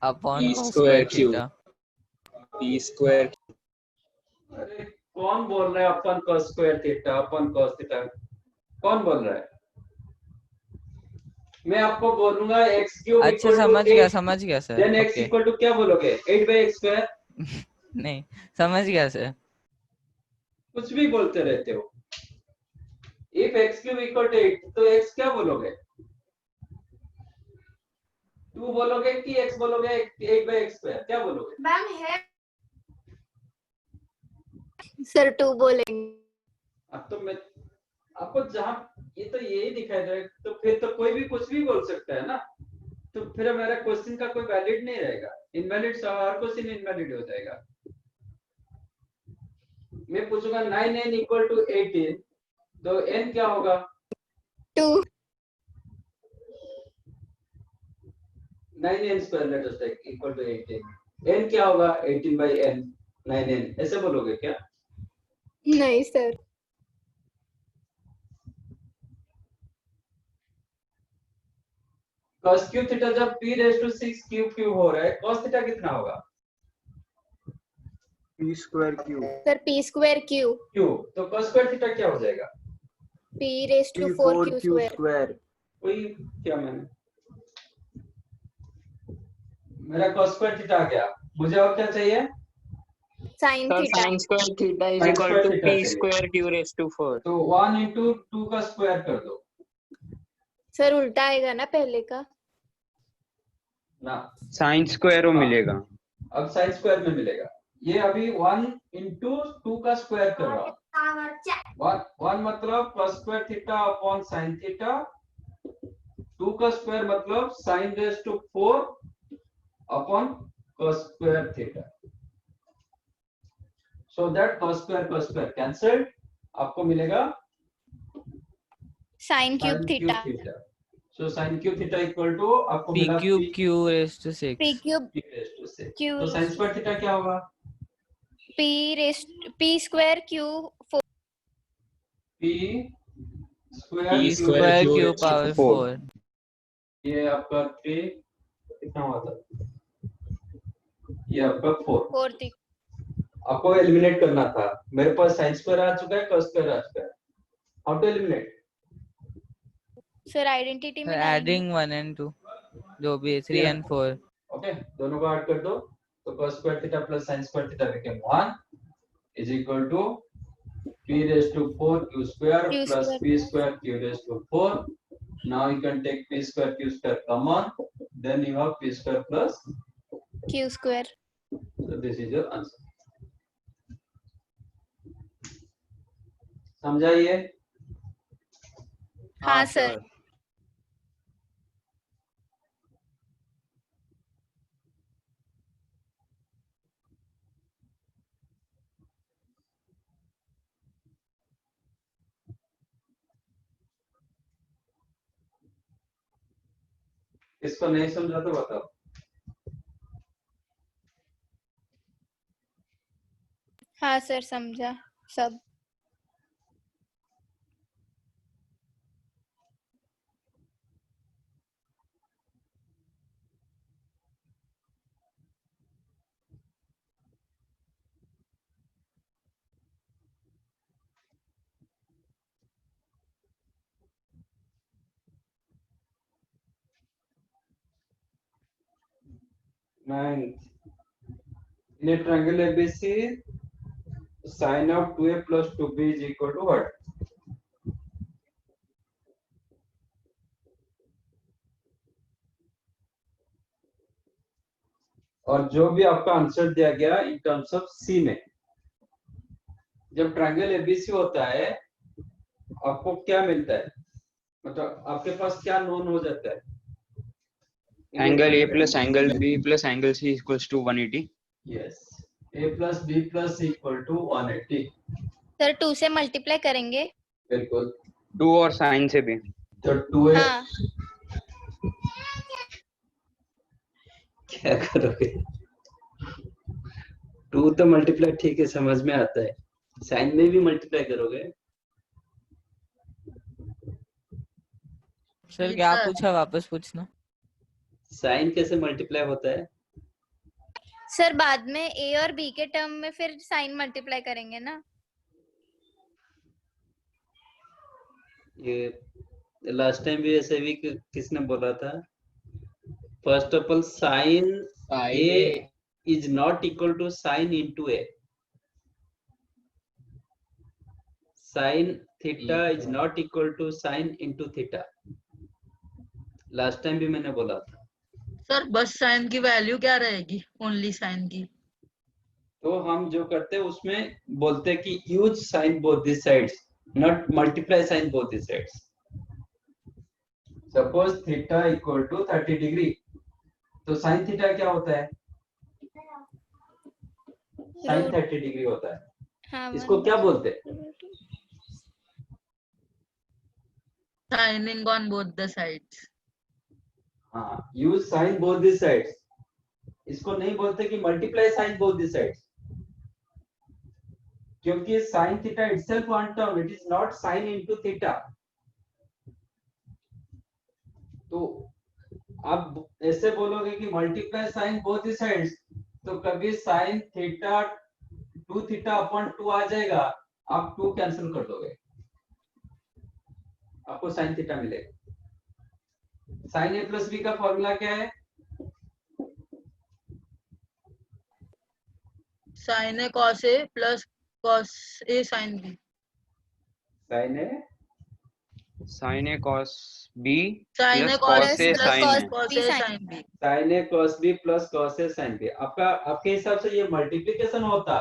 A: Upon
H: P
A: cos
H: square
A: square
H: Q.
A: Theta.
H: P square
B: अरे कौन बोल रहा है upon cos square theta upon cos theta? कौन बोल रहा है? मैं आपको बोलूंगा x क्यूब
A: अच्छा
B: इक्वल टू
A: समझ गया sir.
B: Then x
A: okay
B: equal to क्या बोलोगे 8/x स्क्वायर?
A: नहीं समझ गया सर।
B: कुछ भी बोलते रहते हो। If x cube equal to 8 तो x क्या बोलोगे? 2 बोलोगे कि x बोलोगे 8/x स्क्वायर क्या बोलोगे?
E: मैम है सर 2 बोलेंगे।
B: अब तो मैं आपको जहां ये तो यही दिखाई दे रहा है, तो फिर तो कोई भी कुछ भी बोल सकता है ना, तो फिर हमारा क्वेश्चन का कोई वैलिड नहीं रहेगा। इनवैलिड हर क्वेश्चन इनवैलिड हो जाएगा। मैं पूछूंगा 9n इक्वल टू 18 तो n क्या होगा?
E: 2
B: 9n square let us take equal to 18 n क्या होगा? 18/n 9n ऐसे बोलोगे क्या?
E: नहीं सर।
B: cos क्यूब थीटा जब p रेज़ टू 6 क्यूब हो रहा है cos थीटा कितना होगा?
D: p square q
E: sir p square q
B: cube तो cos स्क्वायर थीटा क्या हो जाएगा?
E: p raise to 4 q square.
B: वही क्या मैंने मेरा cos स्क्वायर थीटा आ गया। मुझे और क्या चाहिए?
E: sin
J: sir
E: theta.
J: sin square theta is
B: Sin
J: equal
B: square
J: to
B: theta
J: p
B: चाहिए।
J: square q raised to 4.
B: तो 1 into 2 का स्क्वायर कर दो
E: सर उल्टा आएगा ना पहले का।
B: ना।
C: साइन स्क्वायर
B: हाँ।
C: मिलेगा।
B: अब साइन स्क्वायर में मिलेगा। ये अभी 1 into 2 का स्क्वायर कर रहा हूँ। 1 मतलब cos square theta upon sin theta, 2 का स्क्वायर मतलब sin raise to 4 upon cos square theta. So that cos square cancelled, आपको मिलेगा
E: sin cube
B: sin
E: theta.
B: Cube theta. So sin cube theta equal to आपको
A: p
B: मिला
A: cube q raise to 6।
E: p cube
B: p raise to 6।
E: q
B: तो sin स्क्वायर थीटा क्या होगा?
E: p square q 4
B: p
H: P
B: square
H: square
A: q
H: Q
A: power
C: four।
A: 4।
B: ये आपका 3 कितना हुआ था? ये आपका 4।
E: 4 थी।
B: आपको एलिमिनेट करना था। मेरे पास sin स्क्वायर आ चुका है, cos स्क्वायर आ चुका है। How to eliminate?
E: Sir identity में डालेंगे।
A: एडिंग 1 and 2 जो भी 3 and 4।
B: ओके, दोनों को ऐड कर दो तो cos square theta plus sin square theta become 1 is equal to p raise to 4 q square
E: Q
B: plus
E: square
B: p square q raise to 4। Now you can take p square q square common, then you have p square plus,
E: q square.
B: so this is your answer. समझाइए?
E: हाँ सर।
B: इसको नहीं समझा तो बताओ।
E: हाँ सर समझा सब।
B: Ninth, in a triangle ABC, sine of 2a plus 2b is equal to what? और जो भी आपका आंसर दिया गया इन टर्म्स ऑफ सी में, जब ट्रायंगल एबीसी होता है आपको क्या मिलता है? मतलब आपके पास क्या नोन हो जाता है?
C: Angle A plus angle B plus angle C equals to 180।
B: Yes, a plus b plus equal to 180।
E: Sir 2 से मल्टीप्लाई करेंगे।
B: बिल्कुल।
C: 2 और साइन से भी।
B: तो 2a
E: हाँ
B: क्या करोगे? 2 तो मल्टीप्लाई ठीक है, समझ में आता है। साइन में भी मल्टीप्लाई करोगे?
A: सर क्या पूछा, वापस पूछना।
B: साइन कैसे मल्टीप्लाई होता है?
E: सर बाद में ए और बी के टर्म में फिर साइन मल्टीप्लाई करेंगे ना?
B: ये लास्ट टाइम भी ऐसे भी किसने बोला था? First of all sine A is not equal to sine into A. Sine theta is not equal to sine into theta. Last time भी मैंने बोला था.
G: सर बस साइन की वैल्यू क्या रहेगी? ओनली साइन की?
B: तो हम जो करते हैं उसमें बोलते हैं कि use sine both this sides, not multiply sine both this sides. Suppose theta equal to 30 degree, तो साइन थीटा क्या होता है? साइन 30 डिग्री होता है.
E: हाँ,
B: इसको क्या बोलते हैं?
G: Signing on both the sides.
B: हाँ, use sine both this sides. इसको नहीं बोलते कि multiply sine both this sides, क्योंकि sine theta itself one term, it is not sine into theta. तो आप ऐसे बोलोगे कि multiply sine both the sides, तो कभी साइन थीटा 2 थीटा अपॉन 2 आ जाएगा, आप 2 कैंसिल कर दोगे, आपको साइन थीटा मिलेगा. साइन ए प्लस बी का फॉर्मूला क्या है?
G: Sign A cos A plus cos A sine B.
B: Sign A
C: sign A cos B
G: sign A
C: plus
G: cos
C: cos A
G: plus
C: sign A.
G: Cos A sine B.
B: Sign A cos B plus cos A sine B. आपका आपके हिसाब से ये मल्टीप्लिकेशन होता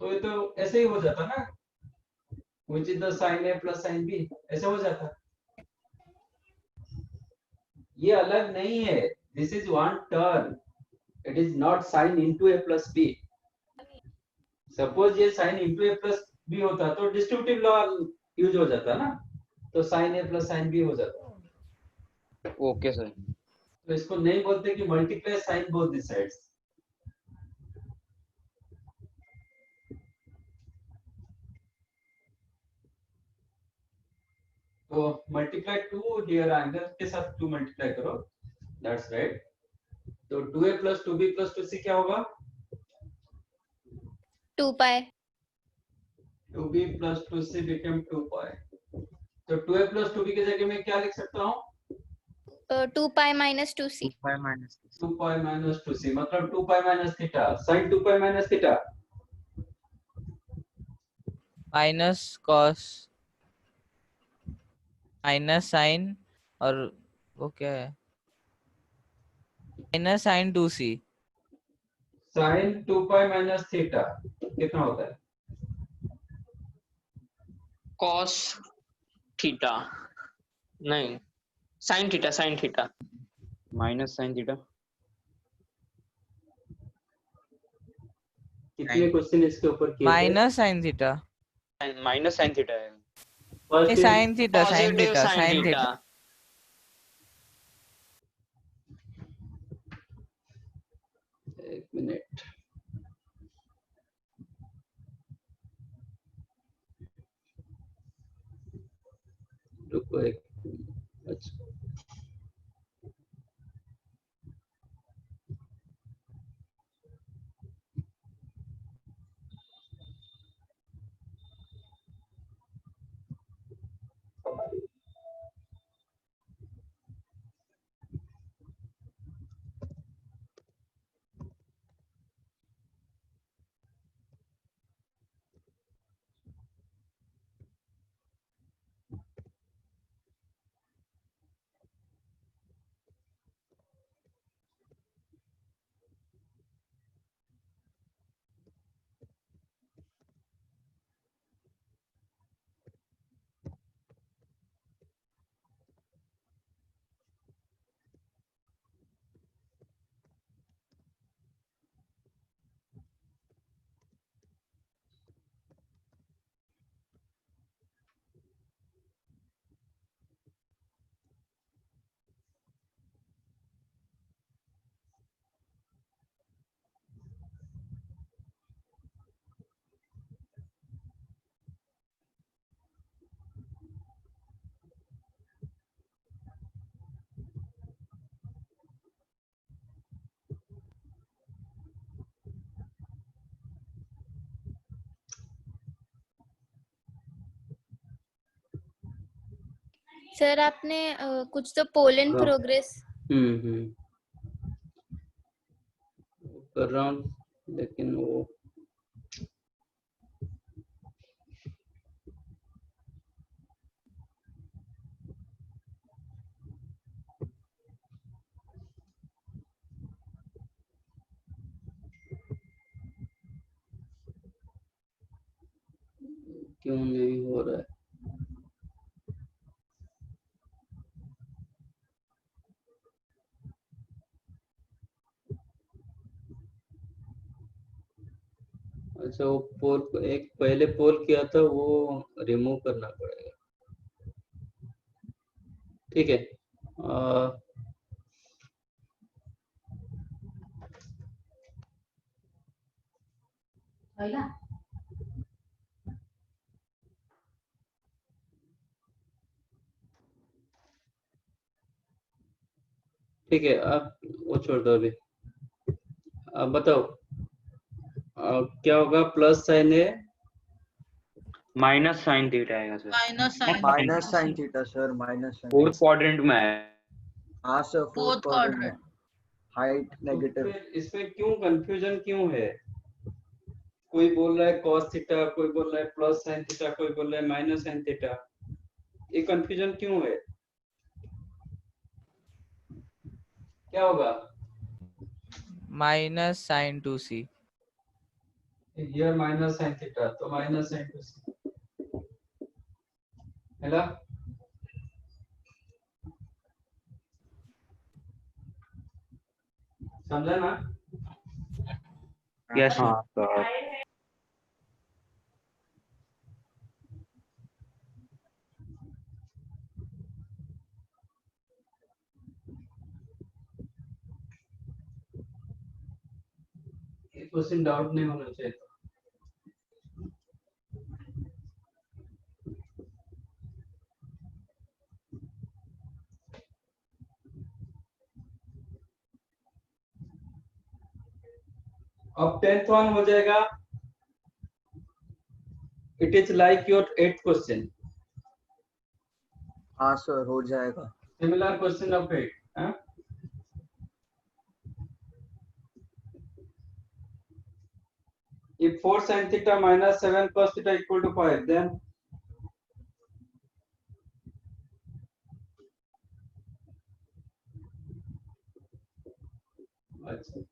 B: तो ये तो ऐसे ही हो जाता ना, which is the sine A plus sine B, ऐसे हो जाता. ये अलग नहीं है, this is one term, it is not sine into A plus B. Suppose ये sine into A plus B होता तो डिस्ट्रीब्यूटिव लॉ यूज हो जाता ना, तो sine A plus sine B हो जाता.
C: Okay sir.
B: तो इसको नहीं बोलते कि multiply sine both the sides. तो मल्टीप्लाई 2 हियर एंगल के साथ 2 मल्टीप्लाई करो, दैट्स राइट. तो 2a plus 2b plus 2c क्या होगा?
E: 2 पाई.
B: 2b प्लस 2c बिकम 2 पाई. तो 2a प्लस 2b की जगह मैं क्या लिख सकता हूँ?
E: 2 pi minus 2c.
C: 2 minus
B: 2 pi minus 2c मतलब 2 pi minus theta. Sine 2 pi minus theta
A: minus cos minus sine, और वो क्या है, minus sine 2c.
B: Sine 2 pi minus theta कितना होता है?
J: कॉस थीटा नहीं, sine theta, sine theta.
H: Minus sine theta.
B: कितने क्वेश्चन इसके ऊपर किए थे?
A: Minus sine theta.
J: Minus sine theta है.
B: First
A: sine theta, sine
J: positive
A: theta,
J: sine
A: sine
J: theta.
A: Theta.
B: एक मिनट. रुको एक. अच्छा
E: सर आपने कुछ तो पोल इन
B: हाँ।
E: प्रोग्रेस
B: कर रहा हूँ, लेकिन वो क्यों नहीं हो रहा है। अच्छा, वो पोल एक पहले पोल किया था, वो रिमूव करना पड़ेगा। ठीक है। ठीक है, आप वो छोड़ दो अभी। आप बताओ, क्या होगा? प्लस साइन है,
C: माइनस साइन थीटा आएगा sir.
F: Minus sine theta sir, minus sine.
C: Fourth quadrant में है।
F: हाँ सर, फोर्थ क्वाड्रेंट में। हाइट
B: तो
F: नेगेटिव।
B: फिर इसमें क्यों कंफ्यूजन क्यों है? कोई बोल रहा है कॉस थीटा, कोई बोल रहा है प्लस साइन थीटा, कोई बोल रहा है माइनस साइन थीटा। ये कंफ्यूजन क्यों है? क्या होगा?
A: माइनस साइन टू सी।
B: ये माइनस साइन थीटा, तो माइनस साइन टू सी है ना? समझा ना?
C: यस
H: हाँ सर।
B: ये क्वेश्चन डाउट नहीं होना चाहिए। अब 10th वन हो जाएगा। It is like your 8th question.
F: हाँ सर, हो जाएगा।
B: Similar question of 8। If 4 sin theta minus 7 cos theta equal to 5, then अच्छा,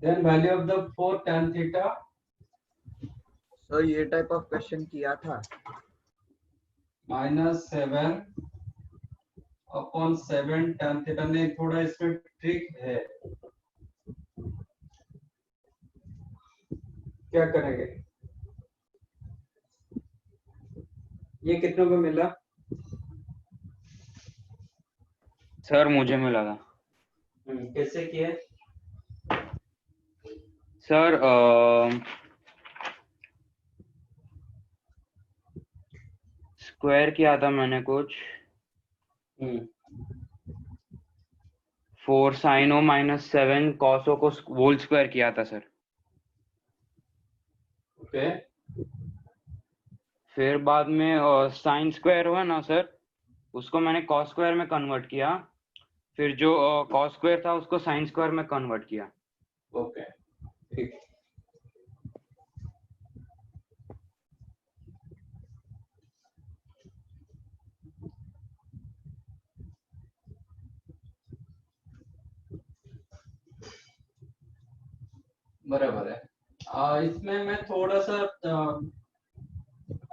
B: then value of the 4 tan theta
F: sir ये टाइप ऑफ क्वेश्चन किया था।
B: -7 upon 7 tan theta। ने थोड़ा इसमें ट्रिक है, क्या करेंगे? ये कितनों को मिला?
C: सर मुझे मिला था।
B: कैसे किए?
C: सर स्क्वायर किया था मैंने कुछ 4 साइनो माइनस 7 कॉसो को होल स्क्वायर किया था सर।
B: ओके।
C: फिर बाद में साइन स्क्वायर हुआ ना सर, उसको मैंने कॉस स्क्वायर में कन्वर्ट किया। फिर जो कॉस स्क्वायर था उसको साइन स्क्वायर में कन्वर्ट किया।
B: ओके, ठीक। बराबर है। इसमें मैं थोड़ा सा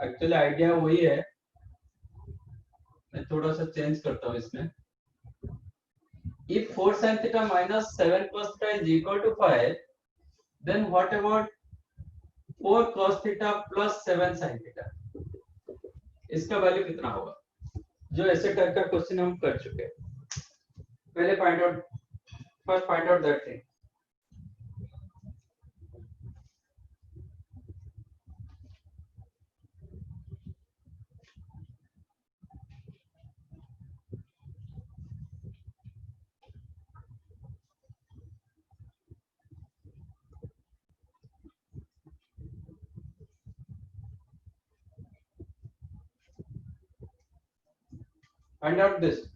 B: एक्चुअली आइडिया वही है, मैं थोड़ा सा चेंज करता हूँ इसमें। If 4 sin theta minus 7 cos theta is equal to 5, then what about 4 cos theta plus 7 sin theta? इसका वैल्यू कितना होगा? जो ऐसे टाइप का क्वेश्चन हम कर चुके हैं। पहले first find out that thing. Find out this.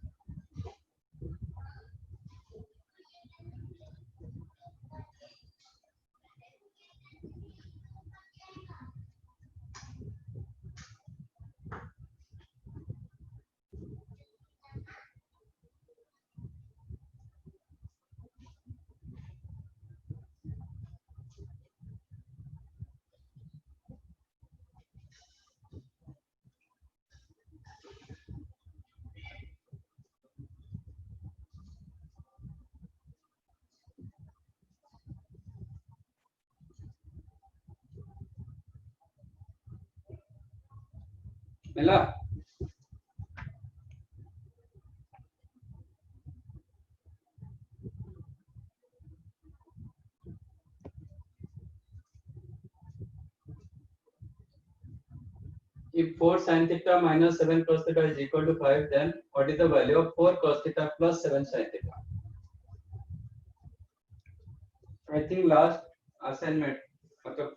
B: मिला? If 4 sin theta minus 7 cos theta is equal to 5, then what is the value of 4 cos theta plus 7 sin theta? I think last assignment, मतलब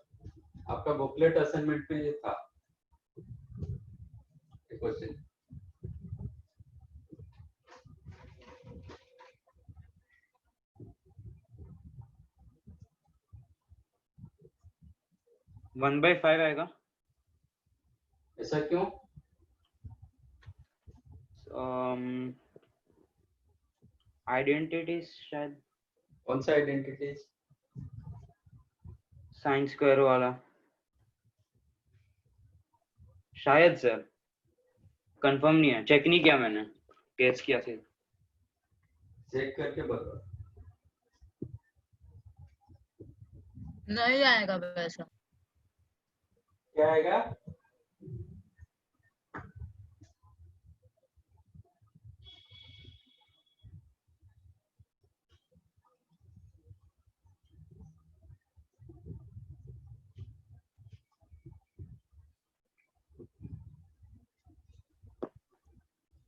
B: आपका बुकलेट असाइनमेंट में ये था क्वेश्चन.
C: वन बाई 5 आएगा.
B: ऐसा क्यों?
C: आइडेंटिटी शायद.
B: कौन सा आइडेंटिटी?
C: साइन स्क्वायर वाला शायद सर, कंफर्म नहीं है, चेक नहीं किया मैंने, केस किया सिर्फ.
B: चेक करके बताओ.
G: नहीं आएगा वैसा.
B: क्या आएगा?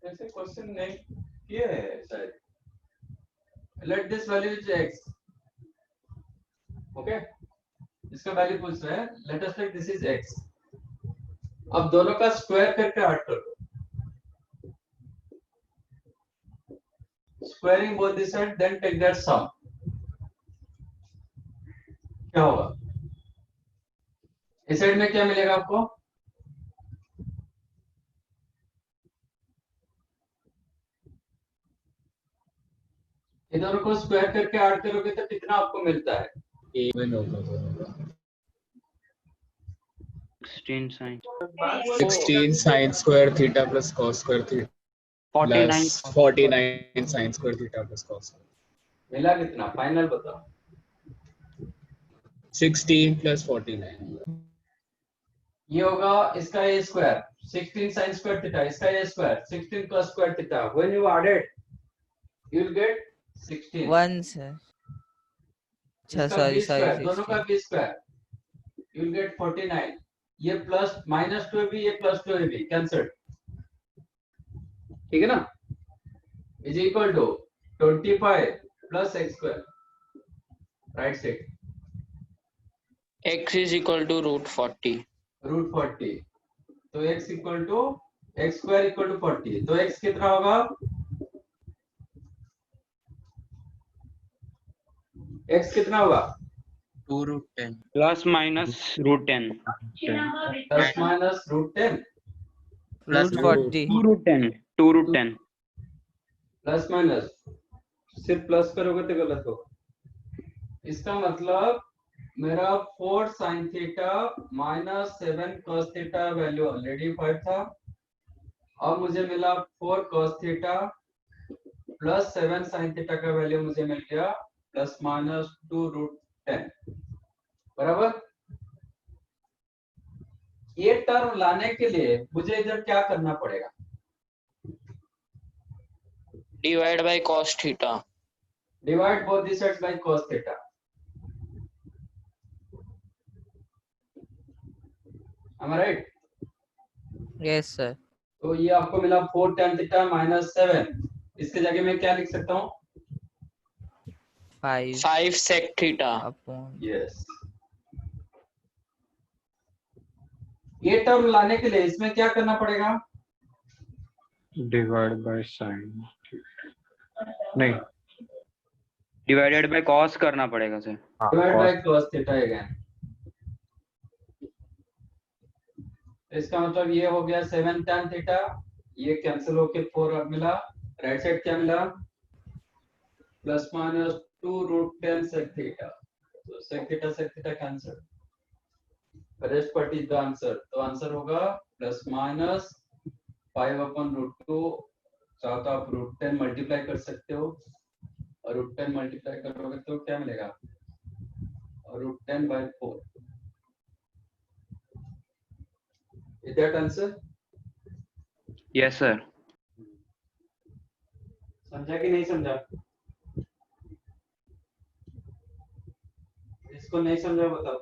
B: ऐसे क्वेश्चन नहीं किए है शायद. Let this value is x. Okay, इसका वैल्यू पूछ रहा है. Let us take this is x. अब दोनों का स्क्वायर करके ऐड करो. Squaring both this side, then take that sum. क्या होगा? इस साइड में क्या मिलेगा आपको? इन दोनों को स्क्वायर करके ऐड करोगे तो कितना आपको मिलता है?
H: इवन होगा दोनों का.
C: 16 sin
H: 16 sin square theta plus cos square theta
C: 49
H: plus 49 sin square theta plus cos.
B: मिला कितना? फाइनल बताओ.
H: 16 plus 49.
B: ये होगा इसका a square. 16 sin square theta, इसका a square. 16 cos square theta. When you add it, you will get 16.
A: 1 sir. अच्छा
B: इसका
A: सॉरी
B: b स्क्वायर,
A: सॉरी
B: दोनों का b square. You will get 49. ये प्लस माइनस 2ab, ये प्लस 2ab कैंसिल. ठीक है ना? Is equal to 25 plus x square. Right side.
J: x is equal to root 40.
B: Root 40. तो x equal to x square equal to 40. तो x कितना होगा? x कितना होगा?
H: 2 root 10.
C: Plus minus root 10.
B: Plus minus root 10.
A: Root 40.
C: 2 root 10. 2 root 10.
B: Plus minus, सिर्फ प्लस करोगे तो गलत होगा. इसका मतलब मेरा 4 sin theta minus 7 cos theta value already 5 था. अब मुझे मिला 4 cos theta plus 7 sin theta का वैल्यू मुझे मिल गया प्लस माइनस 2 रूट 10. बराबर. ये टर्म लाने के लिए मुझे इधर क्या करना पड़ेगा?
J: Divide by cos theta.
B: Divide both the sides by cos theta. Am I right?
A: Yes sir.
B: तो ये आपको मिला 4 tan थीटा माइनस 7. इसके जगह मैं क्या लिख सकता हूँ?
A: 5
J: 5 sec theta.
A: अपॉन.
B: यस. ये टर्म लाने के लिए इसमें क्या करना पड़ेगा?
H: डिवाइड बाय साइन नहीं
C: डिवाइडेड बाय कॉस करना पड़ेगा sir.
B: Divide by cos theta again. इसका मतलब ये हो गया 7 tan थीटा, ये कैंसिल होके 4 मिला, राइट साइड क्या मिला plus minus 2 root 10 sec theta. तो sec theta cancel, rest part is the answer. तो आंसर होगा प्लस माइनस 5/√2, चाहो तो आप रूट 10 मल्टीप्लाई कर सकते हो, और रूट 10 मल्टीप्लाई करोगे तो क्या मिलेगा root 10/4। Is that answer?
C: Yes sir.
B: समझा कि नहीं समझा? इसको नहीं समझा बताओ।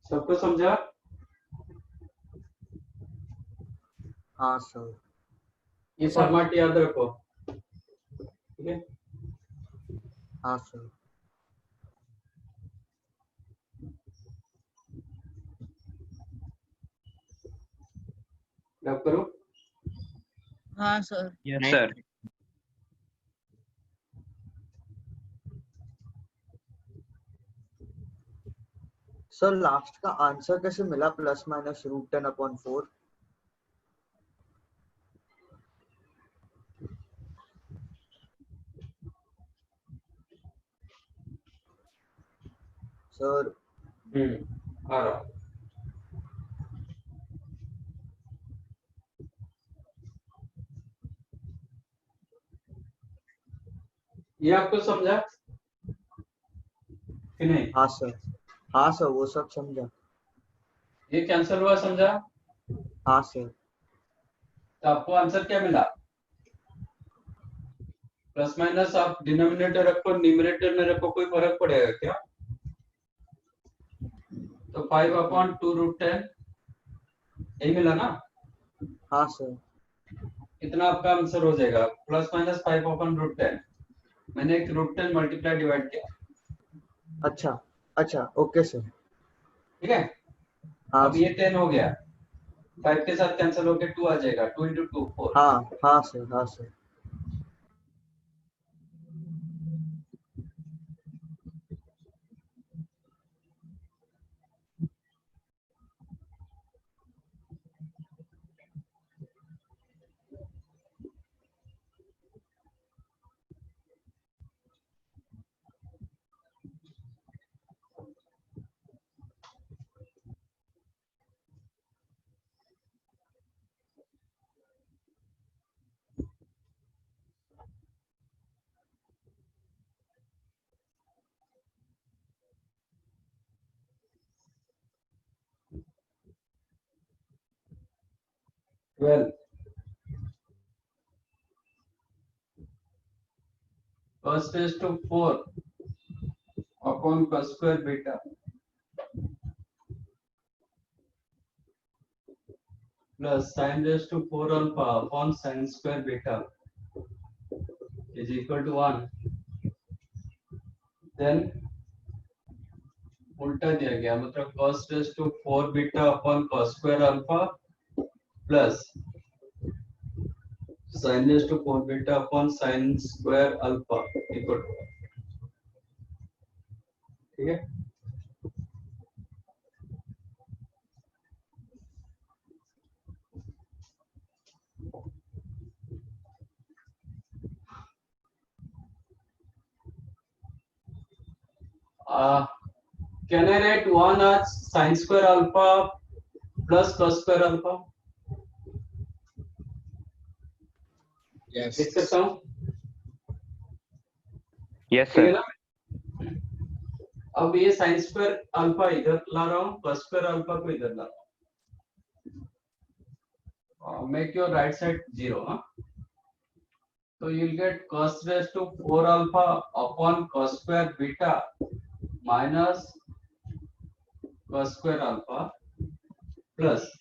B: सबको समझा?
F: हाँ सर।
B: ये फॉर्मेट याद रखो, ठीक है?
F: हाँ सर।
B: रब करो।
G: हाँ sir.
C: Yes sir.
F: Sir last का आंसर कैसे मिला ±√10/4? सर
B: आ रहा। ये आपको समझा कि नहीं?
F: हाँ सर। हाँ सर, वो सब समझा।
B: ये कैंसिल हुआ, समझा?
F: हाँ सर।
B: तो आपको आंसर क्या मिला? प्लस माइनस आप डिनोमिनेटर रखो न्यूमरेटर में रखो, कोई फर्क पड़ेगा क्या? तो 5/2√10 यही मिला ना?
F: हाँ सर।
B: इतना आपका आंसर हो जाएगा, प्लस माइनस 5/√10। मैंने एक √10 मल्टीप्लाई डिवाइड किया।
F: अच्छा अच्छा, ओके सर।
B: ठीक है?
F: हाँ
B: अब ये 10 हो गया, 5 के साथ कैंसिल होके 2 आ जाएगा, 2 × 2 4।
F: हाँ हाँ सर। हाँ sir.
B: Well, cos raised to 4 upon cos square beta plus sin raised to 4 alpha upon sin square beta is equal to 1. Then उल्टा दिया गया, मतलब cos raised to 4 beta upon cos square alpha plus sin raised to 4 beta upon sin square alpha equal to 1. ठीक है? Can I write 1 as sin square alpha plus cos square alpha?
D: Yes.
B: लिख सकता हूँ?
C: यस
B: ठीक है
C: सर।
B: ना? अब ये sin square alpha इधर ला रहा हूँ, cos square alpha को इधर ला रहा हूँ। Make your right side 0, huh? So you'll get cos raised to 4 alpha upon cos square beta minus cos square alpha plus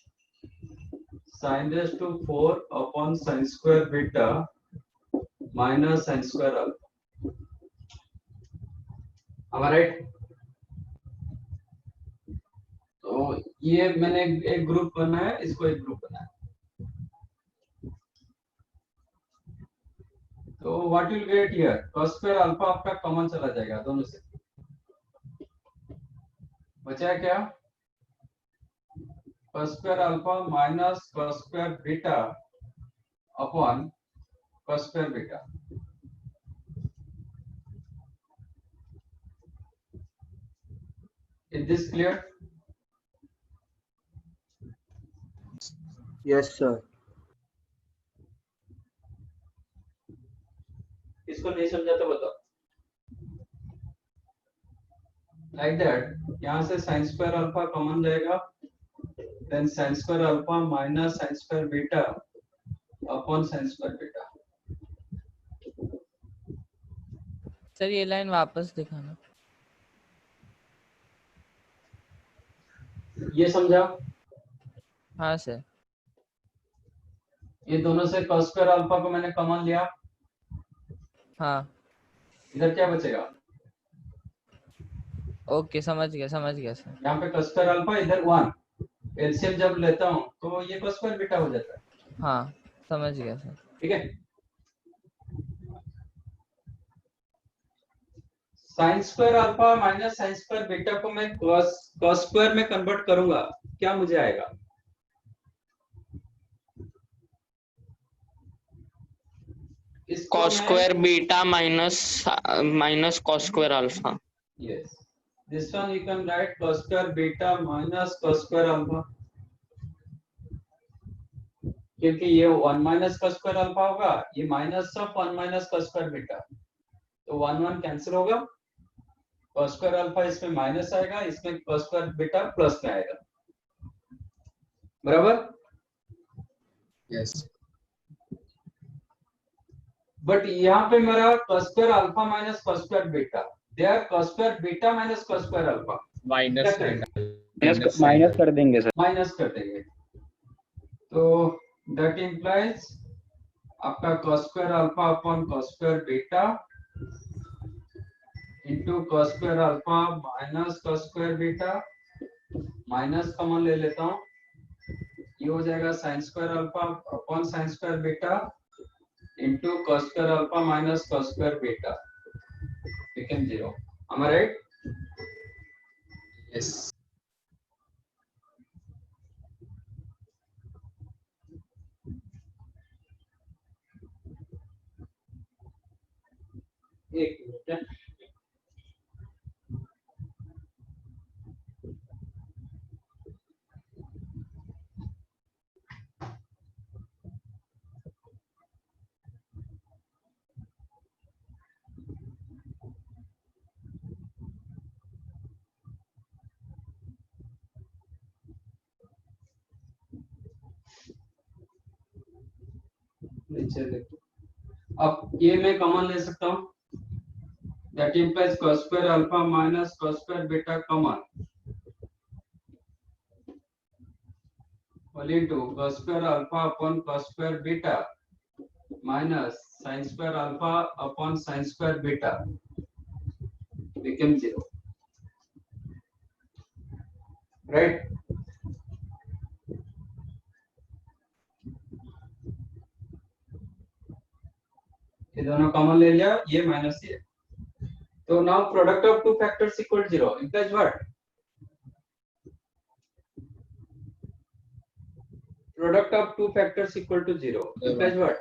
B: sine raise to 4 upon sine square beta minus sine square alpha. हमारा तो ये मैंने एक ग्रुप बनाया, इसको एक ग्रुप बनाया। तो what will get here, cos square alpha आपका कॉमन चला जाएगा दोनों से, बचा क्या cos square alpha minus cos square beta upon cos square beta. Is this clear?
F: Yes sir.
B: इसको नहीं समझा तो बताओ। लाइक दैट, यहाँ से साइन स्क्वायर अल्फा कॉमन जाएगा, then sine square alpha minus sine square beta upon sine square beta.
A: Sir ये लाइन वापस दिखाना।
B: ये समझा?
A: हाँ सर।
B: ये दोनों से cos स्क्वायर अल्फा को मैंने कॉमन लिया,
A: हाँ
B: इधर क्या बचेगा?
A: ओके समझ गया सर।
B: यहाँ पे cos स्क्वायर अल्फा, इधर 1, एलसीएम जब लेता हूँ तो ये cos स्क्वायर बीटा हो जाता है।
A: हाँ समझ गया सर।
B: ठीक है, sign square alpha minus sine square beta को मैं cos स्क्वायर में कन्वर्ट करूंगा, क्या मुझे आएगा?
J: cos square beta minus cos square alpha.
B: Yes, this one you can write cos square beta minus cos square alpha, क्योंकि ये 1 माइनस cos square alpha होगा, ये minus of 1 minus cos square beta, तो 1 कैंसिल होगा, cos square alpha इसमें माइनस आएगा, इसमें cos square beta प्लस में आएगा, बराबर?
H: यस।
B: बट यहाँ पे मेरा cos square alpha minus cos square beta, they are cos square beta minus cos square alpha,
H: minus
C: minus कर देंगे सर।
B: माइनस कर देंगे, तो that implies आपका cos square alpha upon cos square beta into cos square alpha minus cos square beta, minus common ले लेता हूँ, ये हो जाएगा sin square alpha upon sin square beta into cos square alpha minus cos square beta became 0. Am I right?
H: Yes.
B: एक मिनट, नीचे देखो, अब ये मैं कॉमन ले सकता हूँ, that implies cos square alpha minus cos square beta common whole into cos square alpha upon cos square beta minus sin square alpha upon sin square beta became 0, right? ये दोनों कॉमन ले लिया, ये माइनस ये, तो now product of two factors equal 0 implies what? Product of two factors equal to 0 implies what?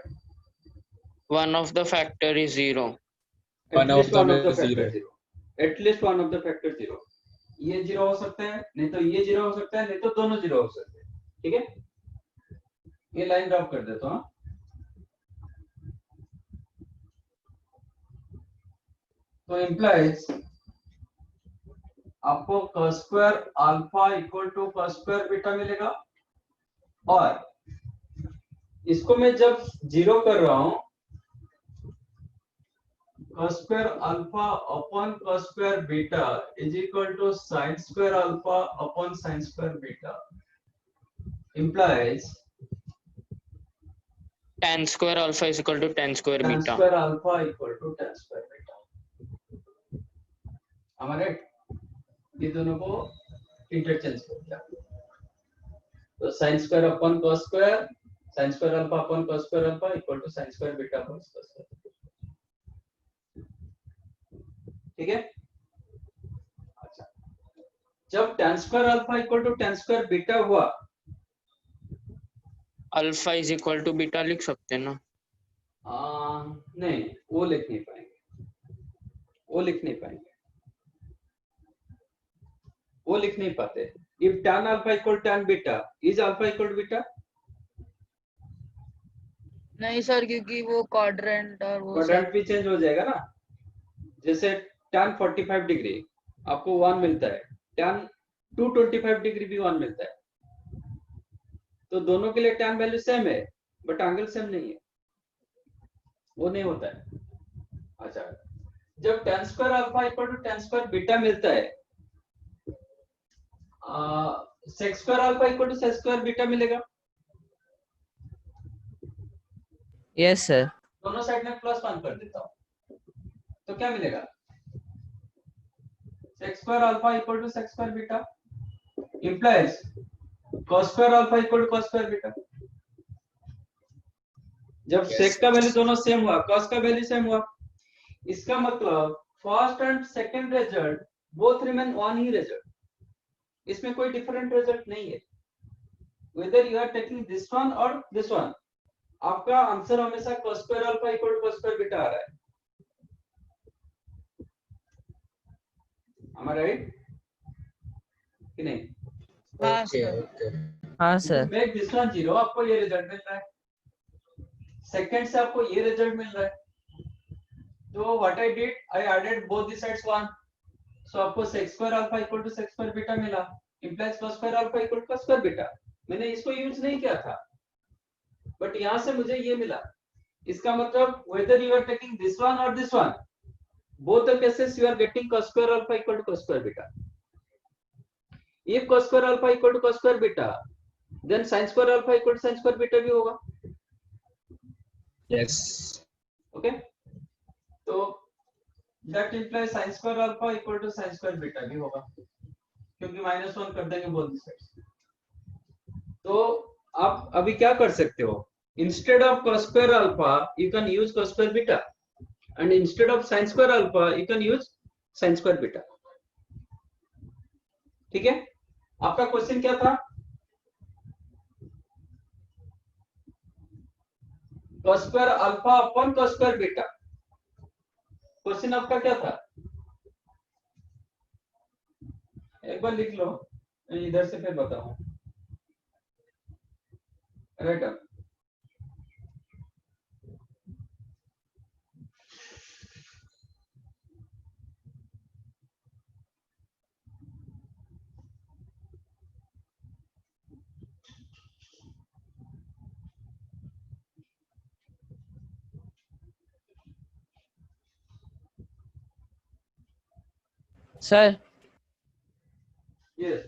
J: One of the factor is 0.
B: At least one of the factor 0. At least one of the factor 0. ये 0 हो सकता है, नहीं तो ये 0 हो सकता है, नहीं तो दोनों 0 हो सकते हैं, ठीक है? ये लाइन ड्रॉप कर देता हूँ। तो implies आपको cos square alpha equal to cos square beta मिलेगा, और इसको मैं जब 0 कर रहा हूं, cos square alpha upon cos square beta is equal to sin square alpha upon sin square beta, implies
J: tan square alpha is equal to tan square
B: tan
J: beta.
B: square alpha equal to tan square beta. हमारे ये दोनों को इंटरचेंज कर दिया, तो sin square upon cos square, sin square alpha upon cos square alpha equal to sin square beta upon cos square. ठीक है। अच्छा, जब tan square alpha equal to tan square beta हुआ,
J: alpha is equal to beta लिख सकते हैं ना?
B: नहीं, वो लिख नहीं पाएंगे, वो लिख नहीं पाएंगे, वो लिख नहीं पाते। If tan alpha equal to tan beta, is alpha equal to beta?
G: नहीं सर, क्योंकि वो क्वाड्रेंट और वो
B: क्वाड्रेंट भी चेंज हो जाएगा ना। जैसे tan 45 डिग्री आपको 1 मिलता है, tan 225 डिग्री भी 1 मिलता है, तो दोनों के लिए tan वैल्यू सेम है बट एंगल सेम नहीं है, वो नहीं होता है। अच्छा, जब tan square alpha equal to tan square beta मिलता है, sec square alpha equal to sec square beta मिलेगा।
A: Yes sir.
B: दोनों साइड में +1 कर देता हूँ, तो क्या मिलेगा? sec square alpha equal to sec square beta implies cos square alpha equal to cos square beta. जब sec का वैल्यू दोनों सेम हुआ, cos का वैल्यू सेम हुआ, इसका मतलब first and second result both remain one ही रिजल्ट, इसमें कोई डिफरेंट रिजल्ट नहीं है। Whether you are taking this one और दिस वन, आपका आंसर हमेशा cos square alpha equal to cos square beta आ रहा है। am I right कि नहीं?
G: हाँ सर।
A: हाँ सर।
B: मेक दिस वन 0, आपको ये रिजल्ट मिल रहा है, सेकंड से आपको ये रिजल्ट मिल रहा है, तो what I did, I added both the sides 1, so आपको sec square alpha equal to sec square beta मिला, implies cos square alpha equal to cos square beta. मैंने इसको यूज नहीं किया था बट यहां से मुझे ये मिला। इसका मतलब whether you are taking this one or this one, both the cases you are getting cos square alpha equal to cos square beta. If cos square alpha equal to cos square beta, then sin square alpha equal to sin square beta भी होगा।
H: Yes.
B: Okay, तो that implies sin square alpha equal to sin square beta भी होगा, क्योंकि -1 कर देंगे both sides। तो आप अभी क्या कर सकते हो, instead of cos square alpha you can use cos square beta, and instead of sin square alpha you can use sin square beta। ठीक है, आपका क्वेश्चन क्या था? cos square alpha upon cos square beta, question आपका क्या था? एक बार लिख लो, इधर से फिर बताऊं। Right up,
A: sir.
B: Yes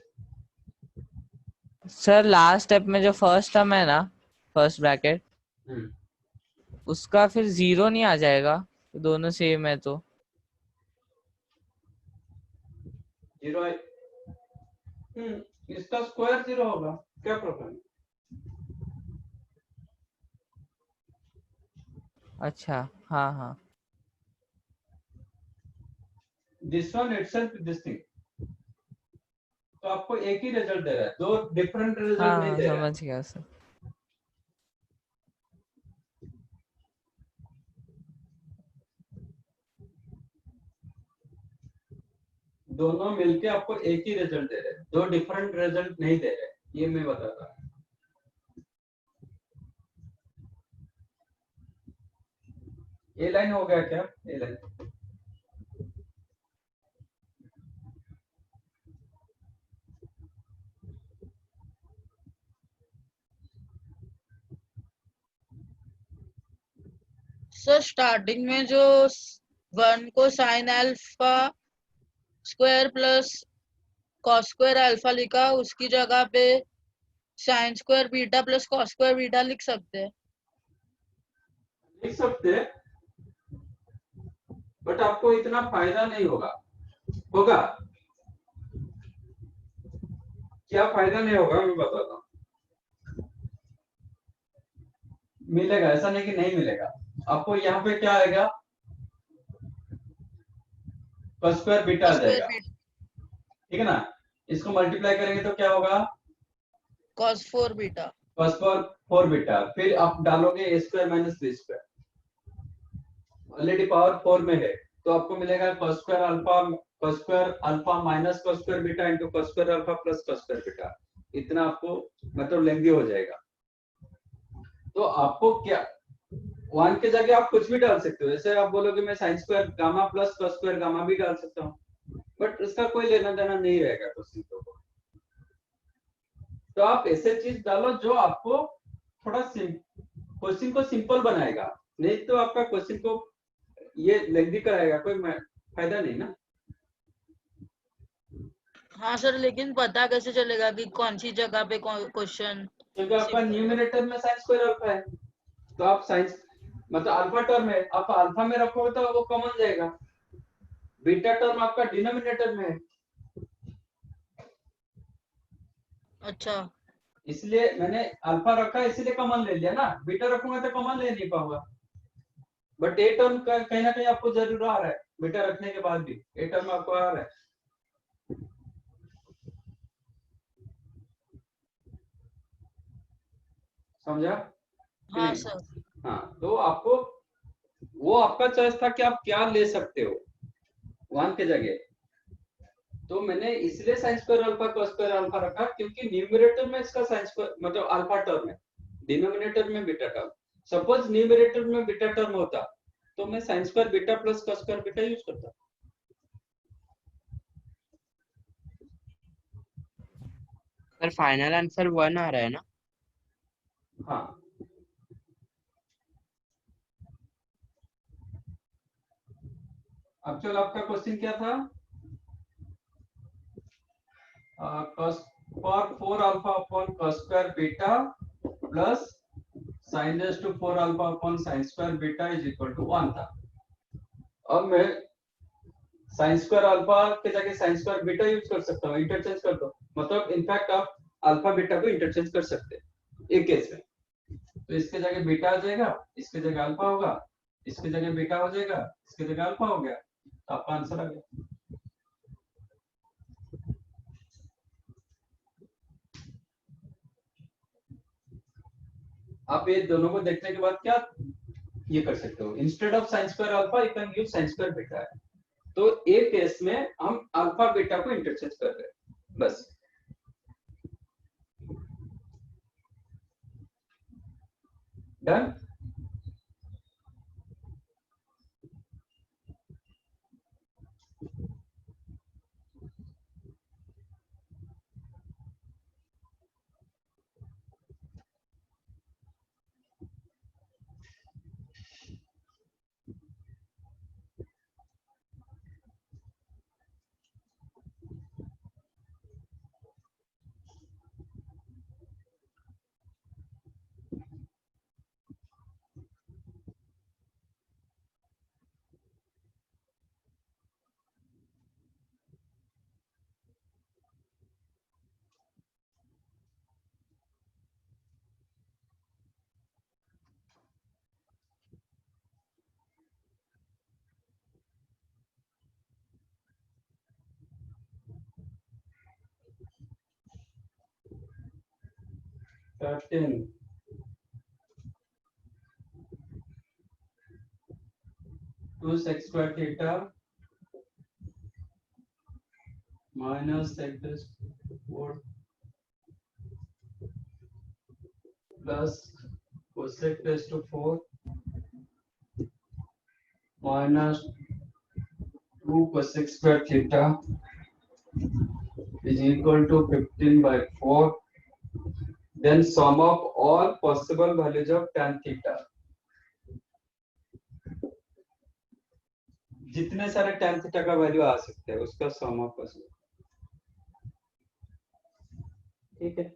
A: sir last step में जो फर्स्ट टर्म है ना, फर्स्ट ब्रैकेट, उसका फिर 0 नहीं आ जाएगा? दोनों सेम है तो
B: 0 है। इसका स्क्वायर 0 होगा, क्या प्रॉब्लम है?
A: अच्छा। हाँ हाँ।
B: This one itself this thing, तो आपको एक ही रिजल्ट दे रहा है, दो डिफरेंट रिजल्ट नहीं
A: हाँ
B: दे रहा है।
A: समझ गया सर।
B: दोनों मिलके आपको एक ही रिजल्ट दे रहे हैं, दो डिफरेंट रिजल्ट नहीं दे रहे, ये मैं बताता हूँ। ए लाइन हो गया क्या? ए लाइन
G: सर स्टार्टिंग में जो 1 को sine alpha square plus cos square alpha लिखा, उसकी जगह पे sign square beta plus cos square beta लिख सकते हैं।
B: लिख सकते हैं, बट आपको इतना फायदा नहीं होगा। होगा क्या फायदा नहीं होगा मैं बताता हूँ। मिलेगा, ऐसा नहीं कि नहीं मिलेगा। आपको यहाँ पे क्या आएगा, cos स्क्वायर बीटा आ जाएगा, ठीक है ना। इसको मल्टीप्लाई करेंगे तो क्या होगा,
G: cos 4 बीटा।
B: cos 4 बीटा, फिर आप डालोगे a square minus b square, already power 4 में है, तो आपको मिलेगा cos square alpha minus cos square beta into cos square alpha plus cos square beta. इतना आपको मतलब लेंदी हो जाएगा। तो आपको क्या, 1 के जगह आप कुछ भी डाल सकते हो। जैसे आप बोलोगे मैं sine square gamma plus cos square gamma भी डाल सकता हूँ, बट इसका कोई लेना देना नहीं रहेगा क्वेश्चन को। तो आप ऐसे चीज डालो जो आपको थोड़ा क्वेश्चन को सिंपल बनाएगा, नहीं तो आपका क्वेश्चन को ये लेंदी कराएगा, कोई फायदा नहीं ना।
G: हाँ सर, लेकिन पता कैसे चलेगा कि कौन सी जगह पे क्वेश्चन,
B: क्योंकि आपका न्यूमरेटर में साइन स्क्वायर अल्फा है, तो आप साइंस मतलब अल्फा टर्म है, आप अल्फा में रखोगे तो वो कॉमन जाएगा। बीटा टर्म आपका डिनोमिनेटर में है,
G: अच्छा
B: इसलिए मैंने अल्फा रखा इसलिए कॉमन ले लिया ना। बीटा रखूंगा तो कॉमन ले नहीं पाऊंगा, बट ए टर्म का कहीं ना कहीं आपको जरूर आ रहा है, बीटा रखने के बाद भी ए टर्म आपको आ रहा है। समझा?
G: हाँ सर।
B: हाँ, तो आपको वो आपका चॉइस था कि आप क्या ले सकते हो 1 के जगह। तो मैंने इसलिए sign square alpha cos square alpha रखा क्योंकि न्यूमरेटर में इसका साइन स्क्वायर मतलब अल्फा टर्म है, डिनोमिनेटर में बीटा टर्म। सपोज न्यूमरेटर में बीटा टर्म होता तो मैं sign square beta plus cos square beta use करता।
J: सर फाइनल आंसर 1 आ रहा है ना?
B: हाँ, एक्चुअल आपका क्वेश्चन क्या था, cos 4 alpha upon cos square beta plus sin raise to 4 alpha upon sin square beta is equal to 1 था। अब मैं sin स्क्वायर अल्फा के जगह sin स्क्वायर बीटा यूज कर सकता हूँ, इंटरचेंज कर दो। मतलब इनफैक्ट आप अल्फा बीटा को इंटरचेंज कर सकते हैं एक केस में। तो इसके जगह बीटा आ जाएगा, इसके जगह अल्फा होगा, इसके जगह बीटा हो जाएगा, इसके जगह अल्फा हो गया, तो आपका आंसर आ गया। आप ये दोनों को देखने के बाद क्या ये कर सकते हो, instead of sine square alpha u can use sign square beta. तो एक केस में हम अल्फा बीटा को इंटरचेंज कर रहे हैं बस। Done. Certain 2 sec square theta minus sec raised to 4 plus cosec raised to 4 minus 2 cosec square theta is equal to 15 by 4. Then sum of all possible values of tan theta. जितने सारे tan theta का वैल्यू आ सकते हैं उसका सम ऑफ पॉसिबल। ठीक है।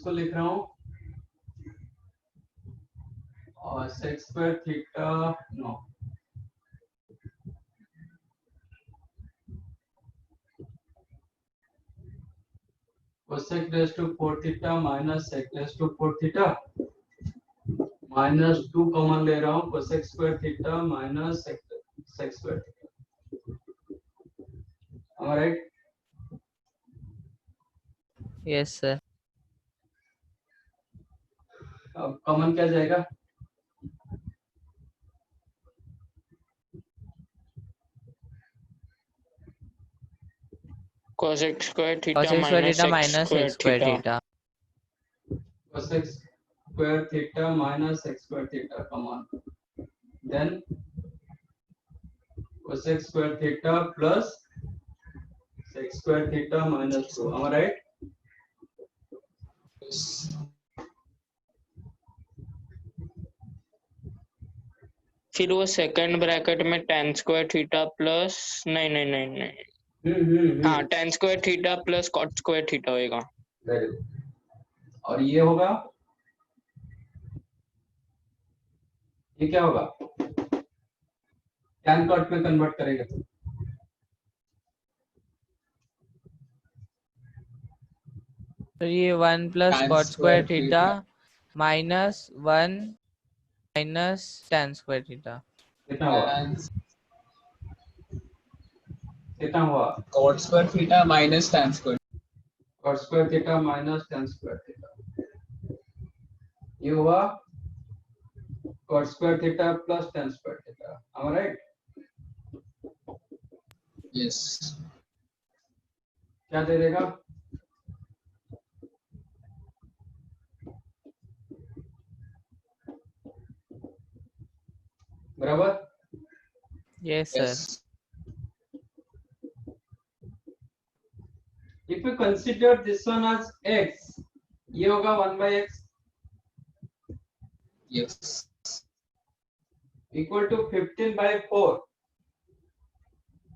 B: इसको लिख रहा हूँ और sec square theta no cosec raised to 4 theta minus sec raised to 4 theta minus 2 common ले रहा हूँ cosec square theta minus sec square theta right
A: yes sir.
B: अब कॉमन क्या जाएगा
J: cosec square theta
A: cosec square
J: minus
A: theta
J: sec
A: minus
J: square
A: sec square
J: theta.
A: theta
B: cosec square theta minus sec square theta common then cosec square theta plus sec square theta minus 2 am I right
J: फिर वो सेकंड ब्रैकेट में tan स्क्वायर थीटा प्लस नहीं हाँ tan square theta plus cot square theta होएगा।
B: वेरी गुड और ये होगा ये क्या होगा tan cot में कन्वर्ट करेंगे तो
A: ये 1 plus cot square theta minus 1 minus tan square theta
B: कितना हुआ कितना हुआ
I: cot square theta minus tan square
B: cot square theta minus tan square theta ये हुआ cot square theta plus tan square theta am I right
I: yes
B: क्या दे देगा बराबर
A: yes sir.
B: if you consider this one as x ये होगा 1 by x
I: yes
B: equal to 15 by 4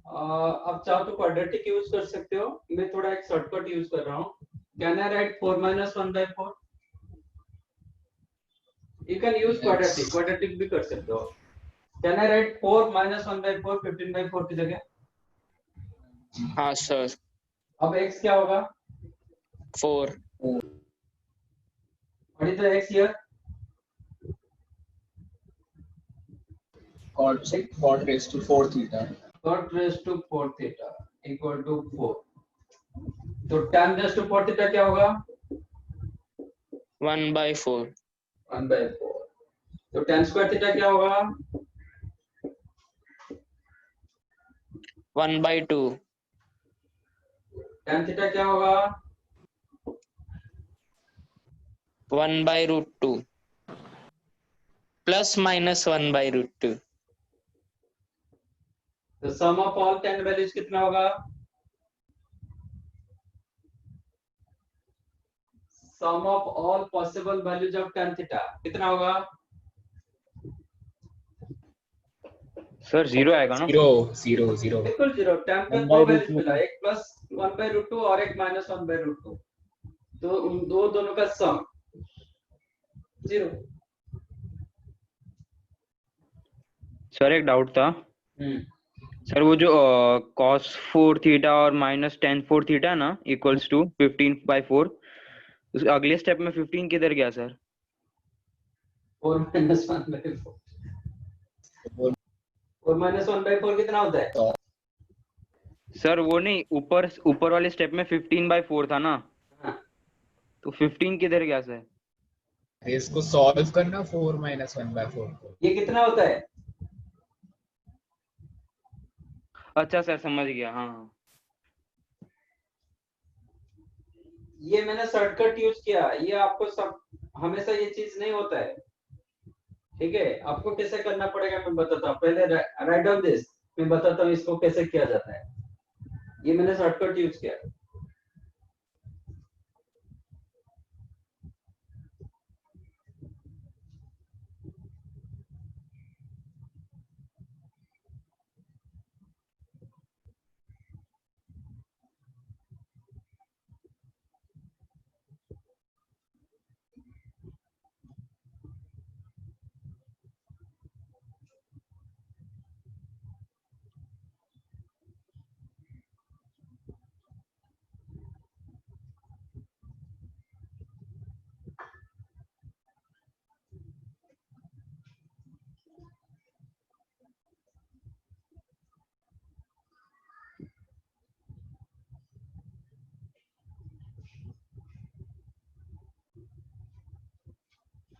B: अब चाहो तो क्वाड्रेटिक यूज कर सकते हो मैं थोड़ा एक शॉर्टकट यूज कर रहा हूँ can I right 4 minus 1 by 4 you can use quadratic भी कर सकते हो can I right 4 minus 1 by 4 15 by 4 की जगह
J: हाँ सर।
B: अब x क्या होगा
J: 4
B: what is the x here
I: cot raised to 4 theta
B: cot raised to 4 theta equal to 4 तो tan raised to 4 theta क्या होगा
J: 1 by 4
B: 1 by 4 तो tan square theta क्या होगा
J: 1 by 2
B: tan theta क्या होगा
J: 1 by root 2 plus minus 1 by root 2
B: तो sum of all tan values कितना होगा sum of all possible values of tan theta कितना होगा
C: सर 0 आएगा ना
I: zero
B: बिल्कुल जीरो tan पे दो वैल्यूज मिला एक प्लस 1 by root 2 और एक माइनस 1 by root 2 तो उन दोनों का सम 0
C: सर एक डाउट था सर वो जो cos 4 थीटा और माइनस tan 4 थीटा ना इक्वल्स टू 15 by 4 उस अगले स्टेप में 15 किधर गया sir
B: 4 minus 1 by 4 4 minus 1 by 4 कितना होता है
C: सर वो नहीं ऊपर वाले स्टेप में 15 by 4 था ना
B: हाँ।
C: तो 15 किधर गया सर
I: इसको सॉल्व करना 4 minus 1 by 4 को
B: ये कितना होता है
C: अच्छा सर समझ गया हाँ
B: ये मैंने शॉर्टकट यूज किया ये आपको सब हमेशा ये चीज नहीं होता है ठीक है आपको कैसे करना पड़ेगा मैं बताता हूँ पहले राइट डाउन दिस मैं बताता हूँ इसको कैसे किया जाता है ये मैंने शॉर्टकट यूज किया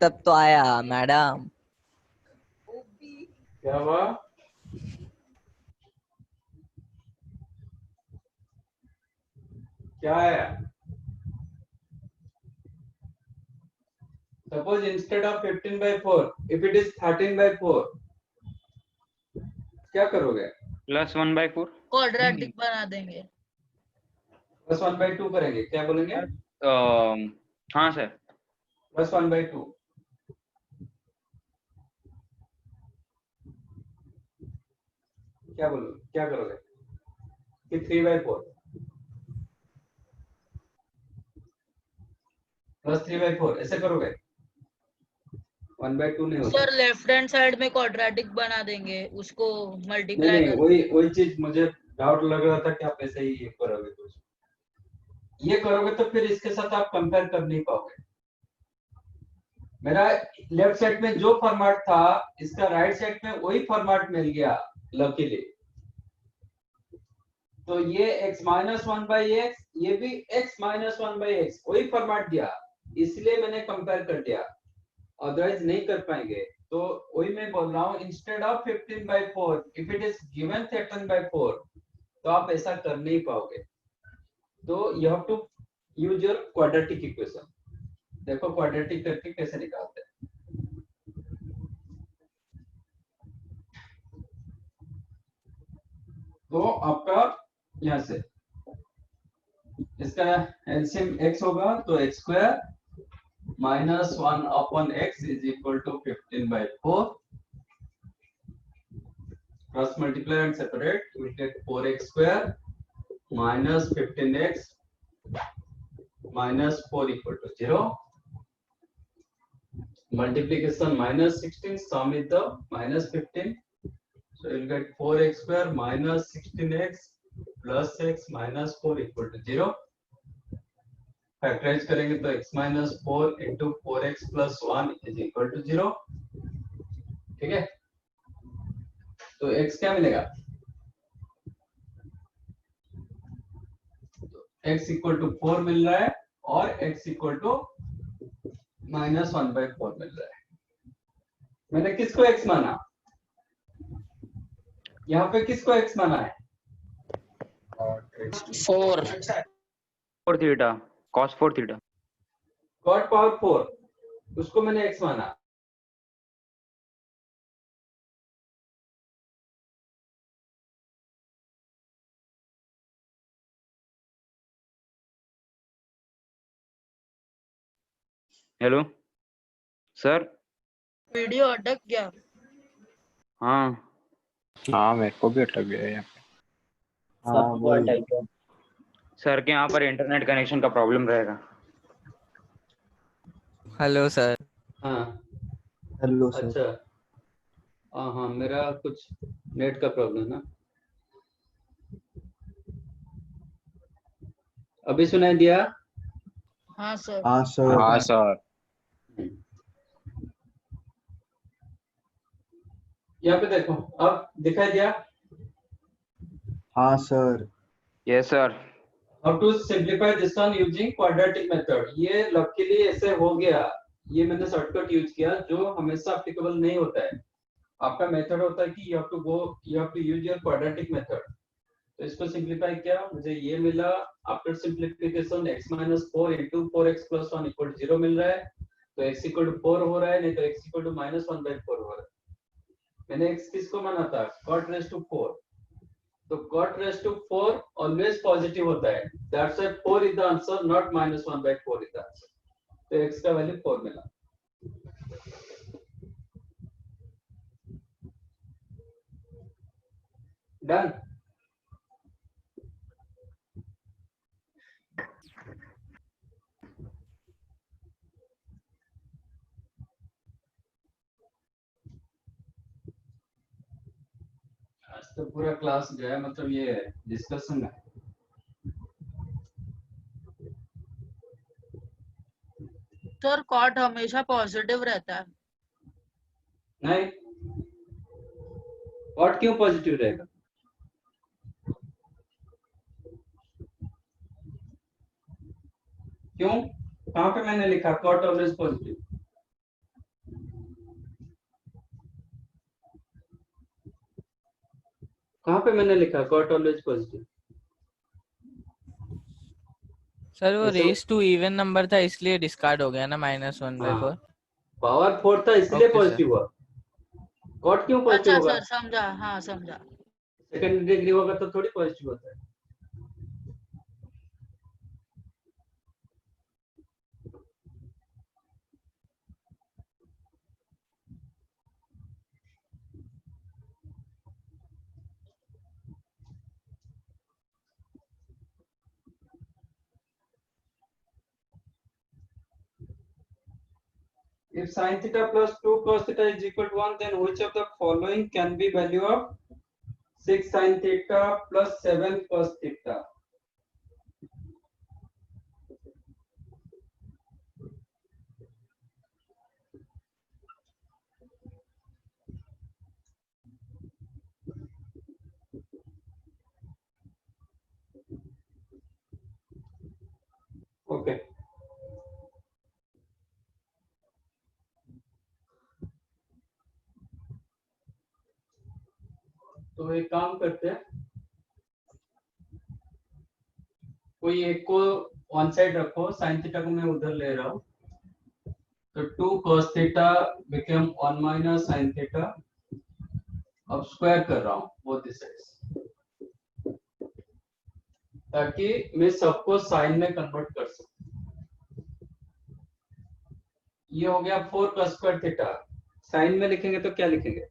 K: तब तो आया मैडम।
B: क्या हुआ? क्या आया? Suppose instead of 15/4, if it is 13/4, क्या करोगे?
C: +1/4।
G: क्वाड्रेटिक बना देंगे।
B: +1/2 करेंगे, क्या बोलेंगे?
C: हाँ सर।
B: +1/2। क्या बोलो, क्या करोगे? कि 3/4 +3/4 ऐसे करोगे? 1/2 नहीं होता।
G: सर लेफ्ट हैंड साइड में क्वाड्रेटिक बना देंगे, उसको
B: नहीं
G: मल्टीप्लाई
B: नहीं,
G: कर।
B: वही चीज मुझे डाउट लग रहा था कि आप ऐसे ही ये करोगे। कुछ ये करोगे तो फिर इसके साथ आप कंपेयर कर नहीं पाओगे। मेरा लेफ्ट साइड में जो फॉर्मेट था, इसका राइट साइड में वही फॉर्मेट मिल गया लकीली। तो ये x-1/x, ये भी x-1/x वही फॉर्मेट दिया, इसलिए मैंने कंपेयर कर दिया, अदरवाइज नहीं कर पाएंगे। तो वही मैं बोल रहा हूँ, instead of 15/4 if it is given 13/4, तो आप ऐसा कर नहीं पाओगे। तो you have to use your quadratic equation. देखो क्वाड्रेटिक करके कैसे निकालते हैं। तो आपका यहाँ से इसका एलसीएम x होगा, तो x² - 1/x is equal to 15/4। Cross multiply and separate, we will get 4x² - 15x - 4 equal to 0. Multiplication -16, sum is the -15. So you will get 4x² - 16x plus x minus 4 equal to 0. Factorise करेंगे तो x minus 4 into 4x plus 1 is equal to 0. ठीक है, तो x क्या मिलेगा? तो x equal to 4 मिल रहा है और x equal to -1/4 मिल रहा है। मैंने किसको x माना? यहाँ पे किसको x माना है?
C: 4 theta, cos 4 theta.
B: cot power 4, उसको मैंने x माना।
C: Hello sir.
G: वीडियो अटक गया।
H: हाँ मेरे को भी अटक गया यहाँ पे।
F: सबको अटक गया।
C: सर के यहाँ पर इंटरनेट कनेक्शन का प्रॉब्लम रहेगा।
A: Hello sir.
B: हाँ
F: हेलो सर।
B: अच्छा, हाँ मेरा कुछ नेट का प्रॉब्लम ना। अभी सुनाई दिया?
G: हाँ सर।
F: हाँ सर।
H: हाँ सर।
B: यहाँ पे देखो, अब दिखाई दिया?
F: हाँ sir.
C: Yes sir.
B: How to simplify this one using quadratic method? ये लकीली ऐसे हो गया, ये मैंने शॉर्टकट यूज किया जो हमेशा एप्लीकेबल नहीं होता है। आपका मेथड होता है कि you have to use your quadratic method। तो इसको सिंप्लीफाई किया, मुझे ये मिला। After simplification x minus 4 into 4x plus 1 equal to 0 मिल रहा है। तो x equal to 4 हो रहा है, नहीं तो x equal to -1/4 हो रहा है। मैंने x किसको माना था? cot raised to 4। तो cot raised to 4 always positive होता है, that's why 4 is the answer, not -1/4 is the answer। तो x का वैल्यू 4 मिला। डन। आज तो पूरा क्लास गया, मतलब ये डिस्कशन है।
G: सर कॉट हमेशा पॉजिटिव रहता है।
B: नहीं, cot क्यों पॉजिटिव रहेगा? क्यों? कहाँ पे मैंने लिखा cot ऑलवेज पॉजिटिव? कहाँ पे मैंने लिखा कॉट ऑलवेज पॉजिटिव?
A: सर वो
B: ऐसे
A: रेस टू इवन नंबर था इसलिए डिस्कार्ड हो गया ना -1/4।
B: हाँ, पावर 4 था इसलिए
A: ओके सर।
B: पॉजिटिव हुआ। कॉट क्यों पॉजिटिव
G: अच्छा
B: होगा?
G: सर समझा, हाँ समझा।
B: सेकंड डिग्री होगा तो थोड़ी पॉजिटिव होता है। If sin theta plus 2 cos theta is equal to 1, then which of the following can be value of 6 sin theta plus 7 cos theta? Okay. तो एक काम करते हैं, कोई एक को वन साइड रखो, साइन थीटा को मैं उधर ले रहा हूँ, तो 2 cos theta become 1 minus sine theta. अब स्क्वायर कर रहा हूँ बोथ साइड्स, ताकि मैं सबको साइन में कन्वर्ट कर सकूं। ये हो गया 4 cos स्क्वायर थीटा। साइन में लिखेंगे तो क्या लिखेंगे?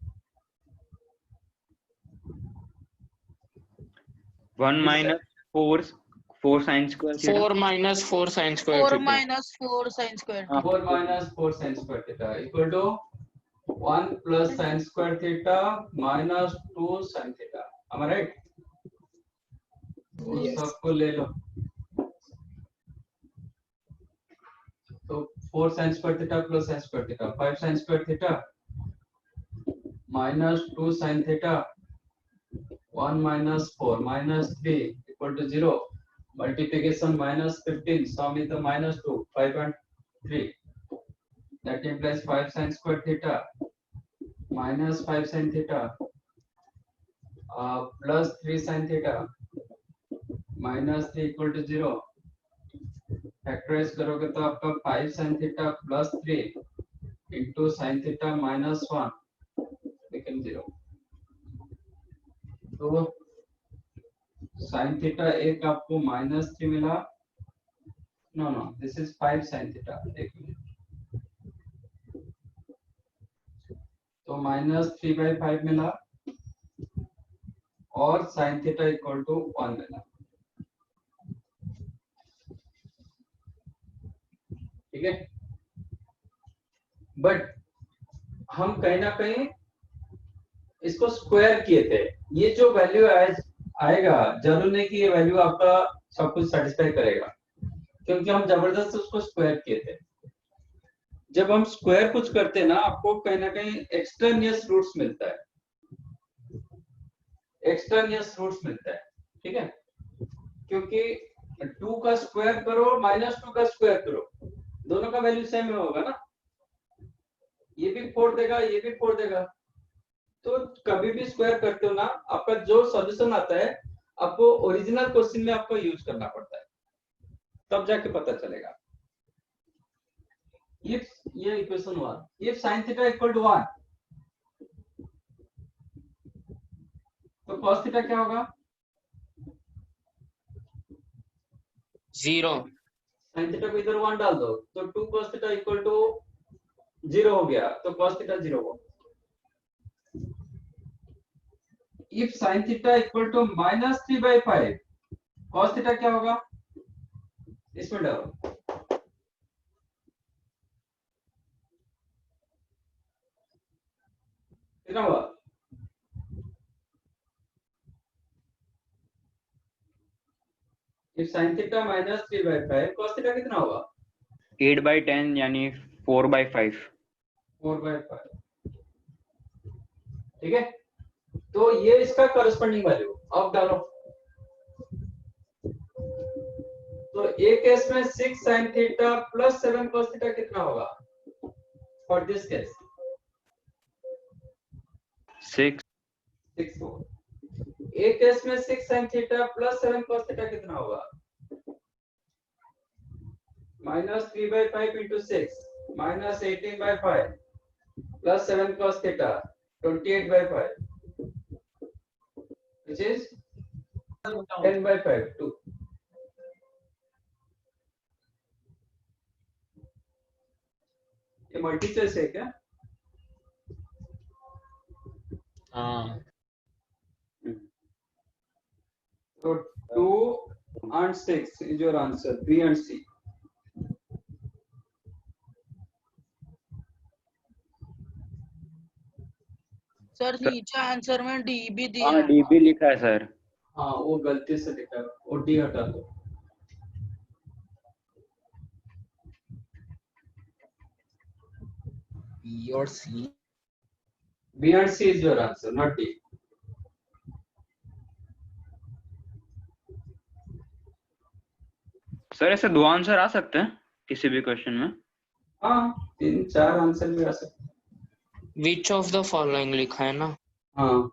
C: 1 minus 4 sin square theta.
J: 4 minus 4 sin square
G: 4
J: theta.
G: minus 4 sin square theta.
B: 4 minus 4 sin square theta equal to 1 plus sin square theta minus 2 sin theta. Am I right?
I: Yes.
B: सबको ले लो। तो 4 sin square theta plus sin square theta, 5 sin square theta minus 2 sin theta, 1 minus 4 minus 3 equal to 0. Multiplication minus 15, sum is the minus 2, 5 and 3. That implies 5 sin square theta minus 5 sin theta plus 3 sin theta minus 3 equal to 0. Factorise करोगे तो आपका 5 sin theta plus 3 into sin theta minus 1 become 0. तो sin theta एक आपको -3 मिला, no this is 5 sin theta, एक मिनट, तो -3/5 मिला और sin theta इक्वल टू 1 मिला। ठीक है, बट हम कहीं ना कहीं इसको स्क्वायर किए थे। ये जो वैल्यू आएगा, जरूर नहीं कि ये वैल्यू आपका सब कुछ सेटिस्फाई करेगा, क्योंकि हम जबरदस्त उसको स्क्वायर किए थे। जब हम स्क्वायर कुछ करते हैं ना, आपको कहीं ना कहीं एक्सट्रानियस रूट्स मिलता है, एक्सट्रानियस रूट्स मिलता है। ठीक है, क्योंकि 2 का स्क्वायर करो -2 का स्क्वायर करो, दोनों का वैल्यू सेम होगा ना, ये भी 4 देगा, ये भी 4 देगा। तो कभी भी स्क्वायर करते हो ना, आपका जो सॉल्यूशन आता है आपको ओरिजिनल क्वेश्चन में आपको यूज करना पड़ता है, तब जाके पता चलेगा। इफ ये equation 1, if sin theta equal to 1, तो cos थीटा क्या होगा?
J: 0.
B: sin थीटा को इधर 1 डाल दो, तो 2 cos थीटा इक्वल टू 0 हो गया, तो cos थीटा 0 होगा। If sin theta equal to -3/5, cos theta क्या होगा? इसमें डालो, कितना हुआ? If sin theta -3/5, cos theta कितना होगा?
C: 8/10 यानी 4/5.
B: 4/5। ठीक है, तो ये इसका करस्पॉन्डिंग वैल्यू अब डालो। तो एक केस में 6 sin theta plus 7 cos theta कितना होगा? फॉर दिस केस
C: 6
B: 6 होगा। एक केस में 6 sin theta plus 7 cos theta कितना होगा? -3/5 into 6 minus 18/5 plus 7 cos theta 28/5 which is 10/5 2. ये मल्टी चॉइस है क्या?
I: हाँ
B: So 2 and 6 is your answer. B and C.
G: Sir नीचे आंसर में डी भी दिया
C: हाँ
G: है।
C: डीबी लिखा है सर।
B: हाँ वो गलती से लिखा है, वो डी हटा दो।
I: B और C।
B: B and C is your answer, not D.
C: Sir ऐसे दो आंसर आ सकते हैं किसी भी क्वेश्चन में?
B: हाँ 3-4 आंसर भी आ सकते हैं।
J: विच ऑफ द फॉलोइंग लिखा है ना?
B: हाँ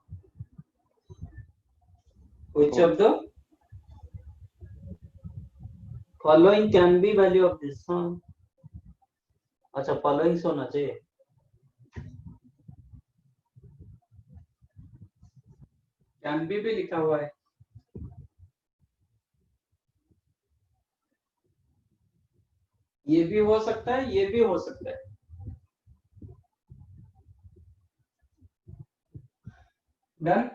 B: which of the
L: following can be value of this। हाँ अच्छा following से होना चाहिए।
B: can be भी लिखा हुआ है। ये भी हो सकता है, ये भी हो सकता है। डन।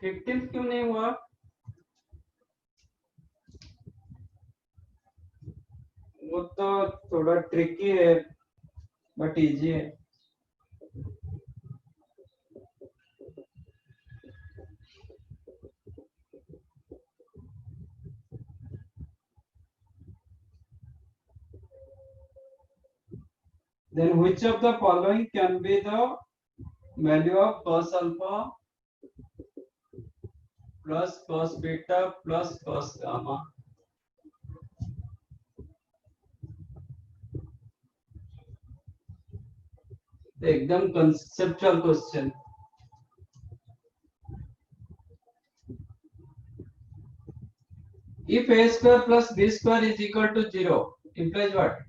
B: फिफ्टींथ क्यों नहीं हुआ? वो तो थोड़ा ट्रिकी है बट इजी है। Then which of the following can be the value of cos alpha plus cos beta plus cos gamma? एकदम conceptual question. If a square plus b square is equal to 0, implies what?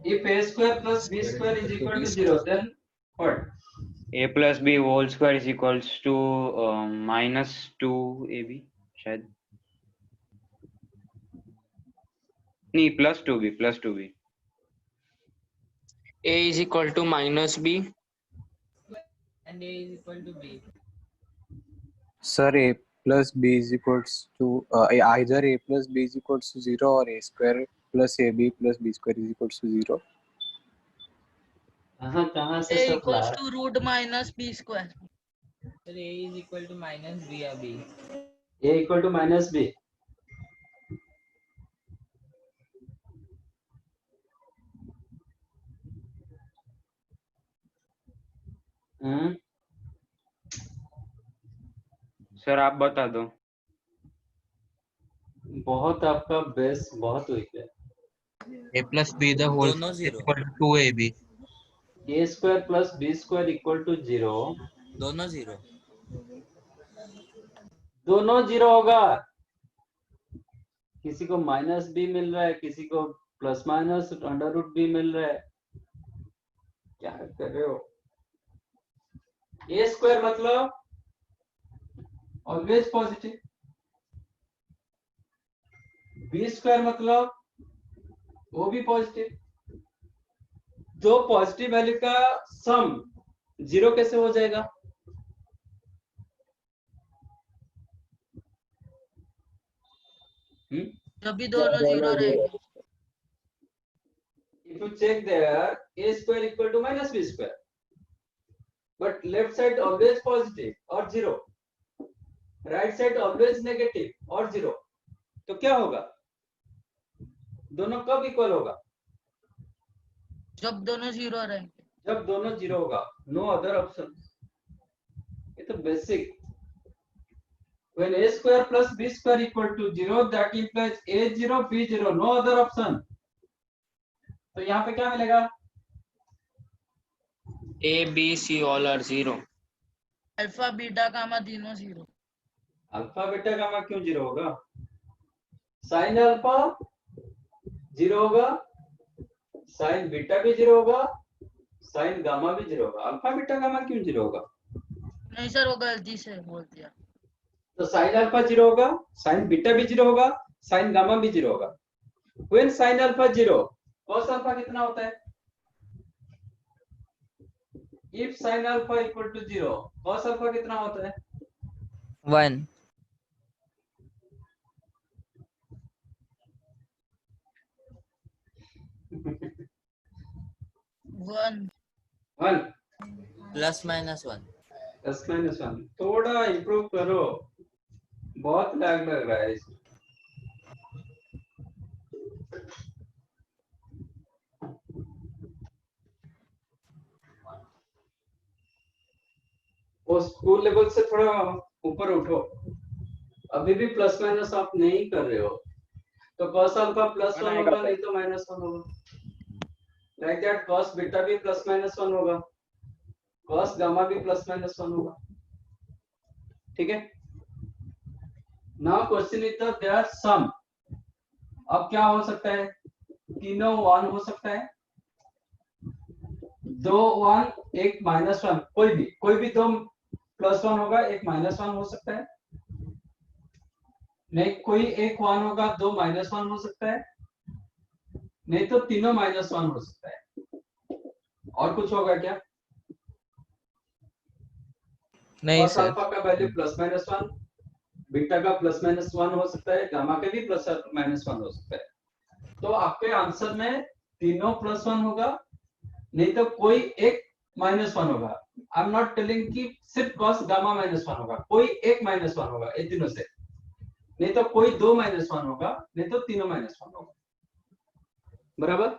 B: If a square plus b square is equal to 0, then what?
C: A plus b whole square is equals to minus 2ab शायद नहीं plus 2b
J: A is equal to minus B
A: and A is equal to B.
H: Sir, a plus b is equals to either a plus b is equals to 0 or a square plus ab plus b square is equals to 0.
L: कहाँ से
G: A
L: सब
G: equals
L: ला?
G: to root minus b square।
A: Sir, A is equal to minus B या B.
L: A equal to minus b।
C: Sir आप बता दो।
L: बहुत आपका बेस बहुत वीक है।
M: A plus b the whole
A: दोनों zero.
M: equal to 2ab।
L: a square plus b square equal to 0।
A: दोनों जीरो।
L: दोनों 0 होगा। किसी को माइनस b मिल रहा है, किसी को plus minus under root b मिल रहा है। क्या कर रहे हो? a स्क्वायर मतलब ऑलवेज पॉजिटिव, b स्क्वायर मतलब वो भी पॉजिटिव। दो पॉजिटिव वैल्यू का सम 0 कैसे हो जाएगा?
G: जब भी दोनों 0 रहेंगे।
B: If you check there, a square equal to minus b square, but left side always positive or 0, right side always negative or 0, तो क्या होगा? दोनों कब इक्वल होगा?
G: जब दोनों 0 रहेंगे।
B: जब दोनों 0 होगा। No other option. तो basic. When a square plus b square equal to 0, that implies a 0 b 0, no other option. तो यहाँ पे क्या मिलेगा?
J: A, B, C all are 0.
G: Alpha beta gamma तीनों 0।
B: अल्फा बीटा गामा क्यों 0 होगा? साइन अल्फा 0 होगा, साइन बीटा भी 0 होगा, साइन गामा भी 0 होगा। अल्फा बीटा गामा क्यों 0 होगा?
G: नहीं सर, वो गलती से बोल दिया।
B: तो साइन अल्फा 0 होगा, साइन बीटा भी 0 होगा, साइन गामा भी 0 होगा। When sin alpha 0, cos alpha कितना होता है? If sin alpha equal to 0, cos alpha कितना होता है?
A: 1.
G: One
K: plus minus 1।
B: Plus minus 1। थोड़ा इम्प्रूव करो, बहुत लैग लग रहा है इसमें। वो स्कूल लेवल से थोड़ा ऊपर उठो। अभी भी प्लस माइनस आप नहीं कर रहे हो, तो cos अल्फा प्लस 1 होगा, नहीं तो माइनस 1 होगा। लाइक दैट cos बीटा भी प्लस माइनस 1 होगा, cos गामा भी प्लस माइनस 1 होगा। ठीक है। Now question is the there sum. अब क्या हो सकता है? तीनों 1 हो सकता है, 2 1 एक माइनस 1, कोई भी दो प्लस 1 होगा, एक माइनस 1 हो सकता है। नहीं, कोई एक 1 होगा, 2 माइनस 1 हो सकता है, नहीं तो तीनों माइनस 1 हो सकता है। और कुछ होगा क्या?
A: नहीं
B: cos
A: सर।
B: अल्फा का वैल्यू प्लस माइनस 1, बीटा का प्लस माइनस 1 हो सकता है, गामा का भी प्लस माइनस 1 हो सकता है। तो आपके आंसर में तीनों प्लस 1 होगा, नहीं तो कोई एक माइनस 1 होगा। आई एम नॉट टेलिंग कि सिर्फ cos गामा माइनस 1 होगा, कोई एक माइनस 1 होगा ये तीनों से, नहीं तो कोई दो माइनस 1 होगा, नहीं तो तीनों माइनस 1 होगा। बराबर।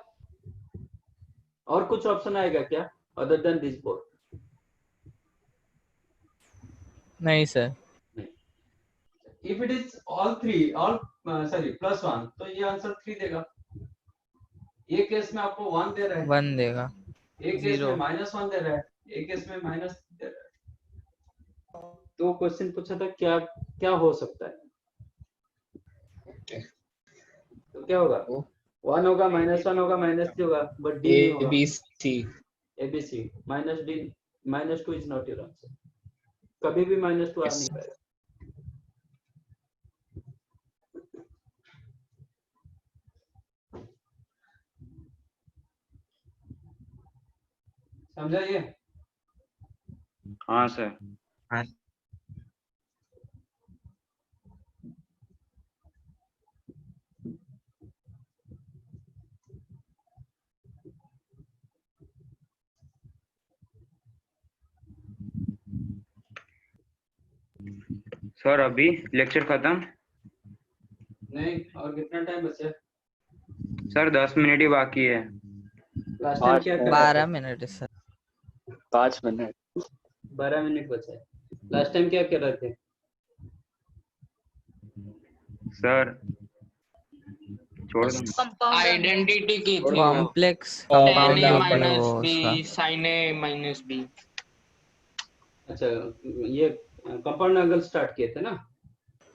B: और कुछ ऑप्शन आएगा क्या अदर देन दिस बोर्ड?
A: नहीं sir.
B: If it is all plus 1, तो ये आंसर 3 देगा। एक केस में आपको 1 दे रहा है,
A: 1 देगा,
B: एक केस में
A: 0।
B: माइनस 1 दे रहा है, एक केस में माइनस दे रहा है। तो क्वेश्चन पूछा था क्या क्या हो सकता है, तो क्या होगा? 1 होगा, माइनस 1 होगा, माइनस 3 होगा, बट डी नहीं होगा। ABC minus D, minus 2 is not your answer. कभी भी माइनस 2 आ नहीं पाएगा। समझा ये?
C: हाँ सर। सर अभी लेक्चर खत्म?
B: नहीं, और कितना टाइम बचा है?
C: सर 10 मिनट ही बाकी है।
B: लास्ट टाइम क्या करा?
A: 12 मिनट है सर।
L: 5 मिनट।
B: 12 मिनट बचा है। लास्ट टाइम क्या कर रहे थे?
C: सर छोड़ दो।
J: आइडेंटिटी की थी
A: कॉम्प्लेक्स
J: tan
A: कंपाउंड
J: a
A: के ऊपर
J: माइनस
A: वो
J: b
A: उसका।
J: sin a minus b।
B: अच्छा, ये कंपाउंड एंगल स्टार्ट किए थे ना?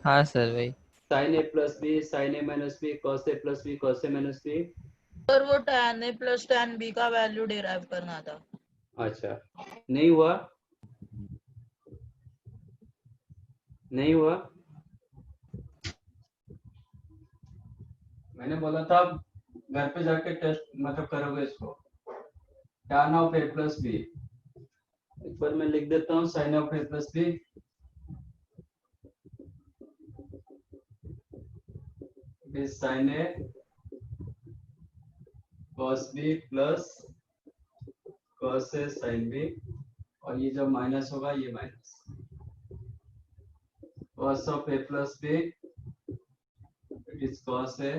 A: हाँ सर वही।
B: sin a plus B, sin a minus B, cos a plus B, cos a minus B.
G: Sir वो tan a plus tan b का वैल्यू डिराइव करना था।
B: अच्छा, नहीं हुआ? नहीं हुआ? मैंने बोला था घर पे जाके टेस्ट मतलब करोगे इसको। tan of a plus B, एक बार मैं लिख देता हूँ sin of a plus B. is sin a cos b plus cos a sin b, और ये जब माइनस होगा ये minus cos of a plus b, it is cos a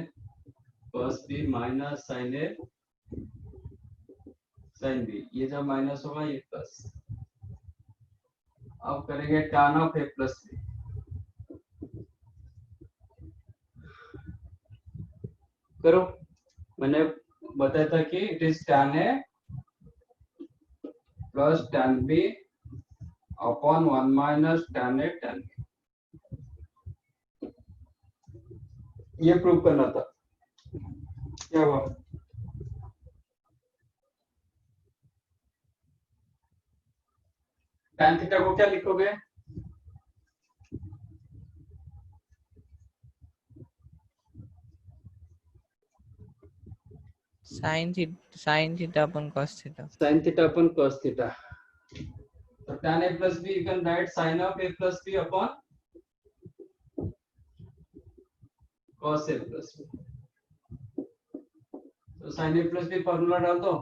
B: cos b minus sin a sin b, ये जब माइनस होगा ये प्लस,
L: अब करेंगे tan of a plus B. करो, मैंने बताया था कि it is tan a plus tan b upon 1 minus tan a tan b। ये प्रूव करना था। क्या हुआ? tan थीटा को क्या लिखोगे?
A: Sine theta upon cos theta.
L: sin theta upon cos theta. तो tan a plus b you can write sin of a plus b upon cos a plus b। तो sin a plus b formula डाल दो,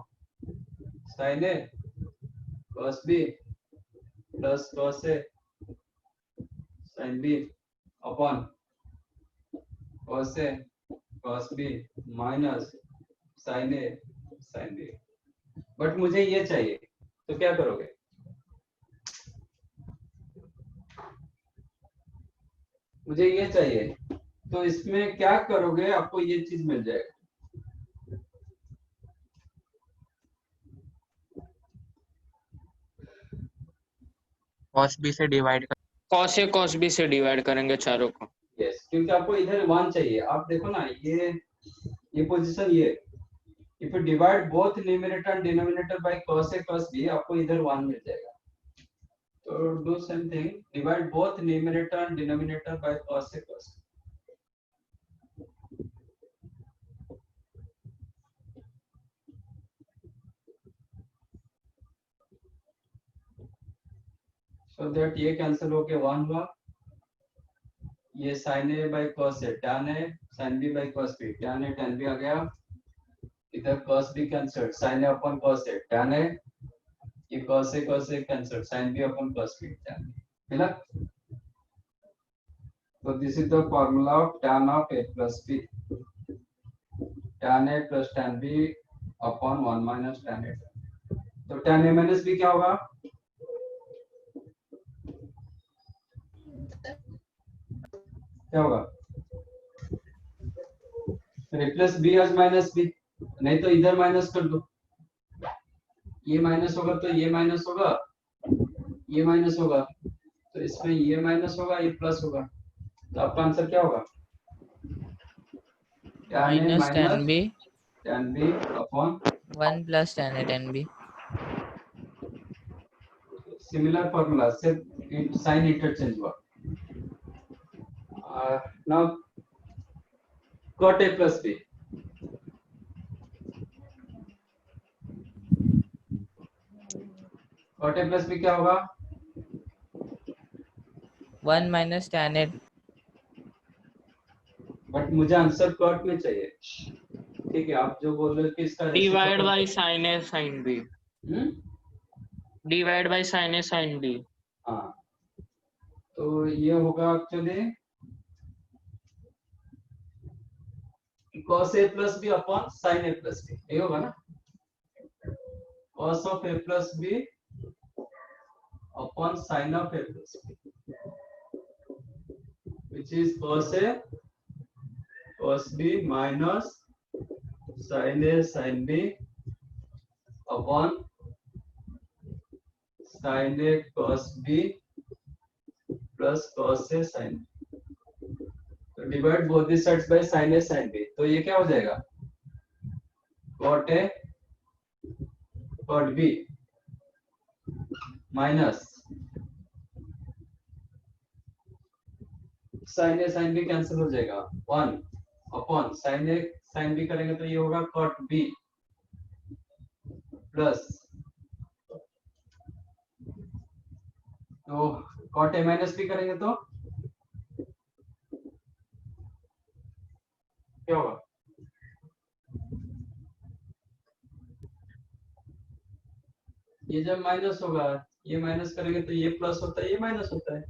L: sin a cos b plus cos a sin b upon cos a cos b minus sin a sin b। But मुझे ये चाहिए, तो क्या करोगे? मुझे ये चाहिए, तो इसमें क्या करोगे? आपको ये चीज मिल जाएगा।
M: cos b से डिवाइड कर
J: cos a cos b से डिवाइड करेंगे चारों को।
L: यस, क्योंकि आपको इधर 1 चाहिए। आप देखो ना, ये पोजीशन ये, if you divide both numerator and denominator by cos a cos b आपको इधर 1 मिल जाएगा। तो do same thing, divide both numerator and denominator by cos a cos b। So that ये कैंसिल होके 1 हुआ। ये sin a by cos a tan a sin b by cos b tan a tan b आ गया। इधर cos b cancel, sin a upon cos a tan a, ये cos a cancel, sin b upon cos b tan b मिला। तो this is the formula of tan of a plus b, tan a plus tan b upon 1 minus tan a। तो tan a minus b क्या होगा? क्या होगा? Replace b as minus b, नहीं तो इधर माइनस कर दो। ये माइनस होगा तो ये माइनस होगा, ये माइनस होगा तो इसमें ये माइनस होगा, ये प्लस होगा। तो आपका आंसर क्या होगा?
A: Minus tan b
L: upon
A: 1 plus tan a tan b।
L: Similar formula से साइन इंटरचेंज हुआ। Now cot a plus b, cot a plus b क्या होगा?
A: 1 माइनस tan a।
L: बट मुझे आंसर cot में चाहिए। ठीक है, आप जो बोल रहे हो कि इसका
J: divide by sin a sin b, divide by sin a sin b।
L: हाँ, तो ये होगा actually cos a plus b upon sin a plus b, ये होगा ना। cos of a plus b upon sin of a plus b, which is cos a cos b minus sin a sin b upon sin a cos b plus cos a sin b। तो divide both the sides by sin a sin b, तो ये क्या हो जाएगा? cot a cot b minus sin a sin b cancel हो जाएगा, 1 upon sin a sin b करेंगे तो ये होगा cot b प्लस, तो cot a माइनस b करेंगे तो क्या होगा? ये जब माइनस होगा, ये माइनस करेंगे तो ये प्लस होता है, ये माइनस होता है।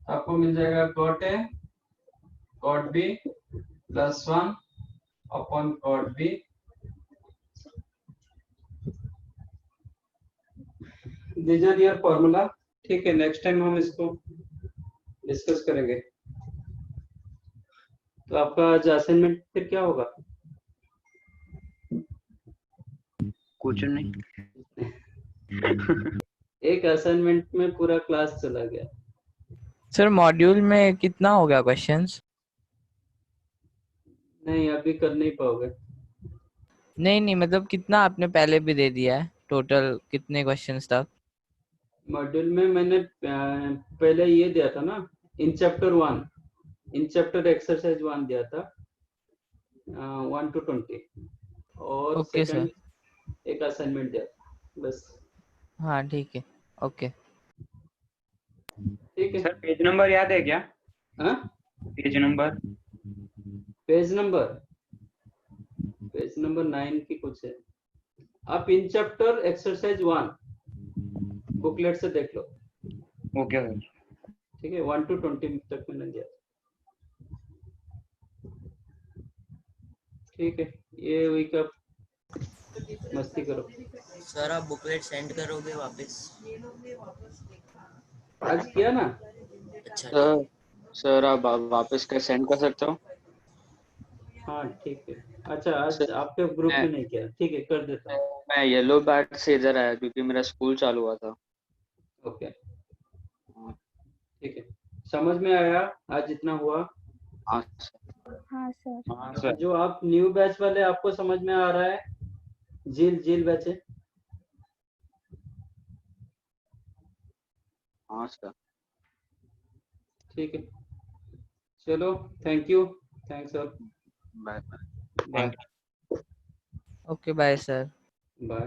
L: आपको मिल जाएगा cot a cot b plus 1 upon cot b। These are your formula,
B: ठीक है, नेक्स्ट टाइम हम इसको डिस्कस करेंगे। तो आपका आज असाइनमेंट फिर क्या होगा?
C: कुछ नहीं।
B: एक असाइनमेंट में पूरा क्लास चला गया।
A: सर मॉड्यूल में कितना हो गया क्वेश्चंस?
B: नहीं, अभी कर नहीं पाओगे।
A: नहीं मतलब कितना आपने पहले भी दे दिया है, टोटल कितने क्वेश्चंस तक?
B: मॉड्यूल में मैंने पहले ये दिया था ना, in chapter 1, in chapter exercise 1 दिया था 1 to 20, और
A: ओके सर।
B: सेकंड एक असाइनमेंट दिया था बस।
A: हाँ ठीक है, ओके।
B: ठीक है
C: सर पेज नंबर याद है क्या?
B: हाँ,
C: पेज नंबर
B: पेज नंबर 9 की कुछ है। आप इन चैप्टर एक्सरसाइज 1 बुकलेट से देख लो।
C: Okay sir.
B: ठीक है, 1 to 20 तक मैंने दिया। ठीक है, ये वीक आप मस्ती करो।
K: सर आप बुकलेट सेंड करोगे वापस?
B: आज किया ना?
K: अच्छा
D: सर आप वापस कर सेंड कर सकते हो?
B: हाँ ठीक है। अच्छा, आज आपके ग्रुप में नहीं किया? ठीक है, कर देता हूँ।
D: मैं येलो बैग से इधर आया क्योंकि मेरा स्कूल चालू हुआ था।
B: ओके, ठीक है, समझ में आया आज जितना हुआ?
D: हाँ
E: हाँ सर।
C: हाँ सर।
B: जो आप न्यू बैच वाले, आपको समझ में आ रहा है? जील बैच है?
D: हाँ सर।
B: ठीक है, चलो, thank you, thanks sir.
D: Bye.
B: Bye.
A: Okay bye sir.
B: Bye.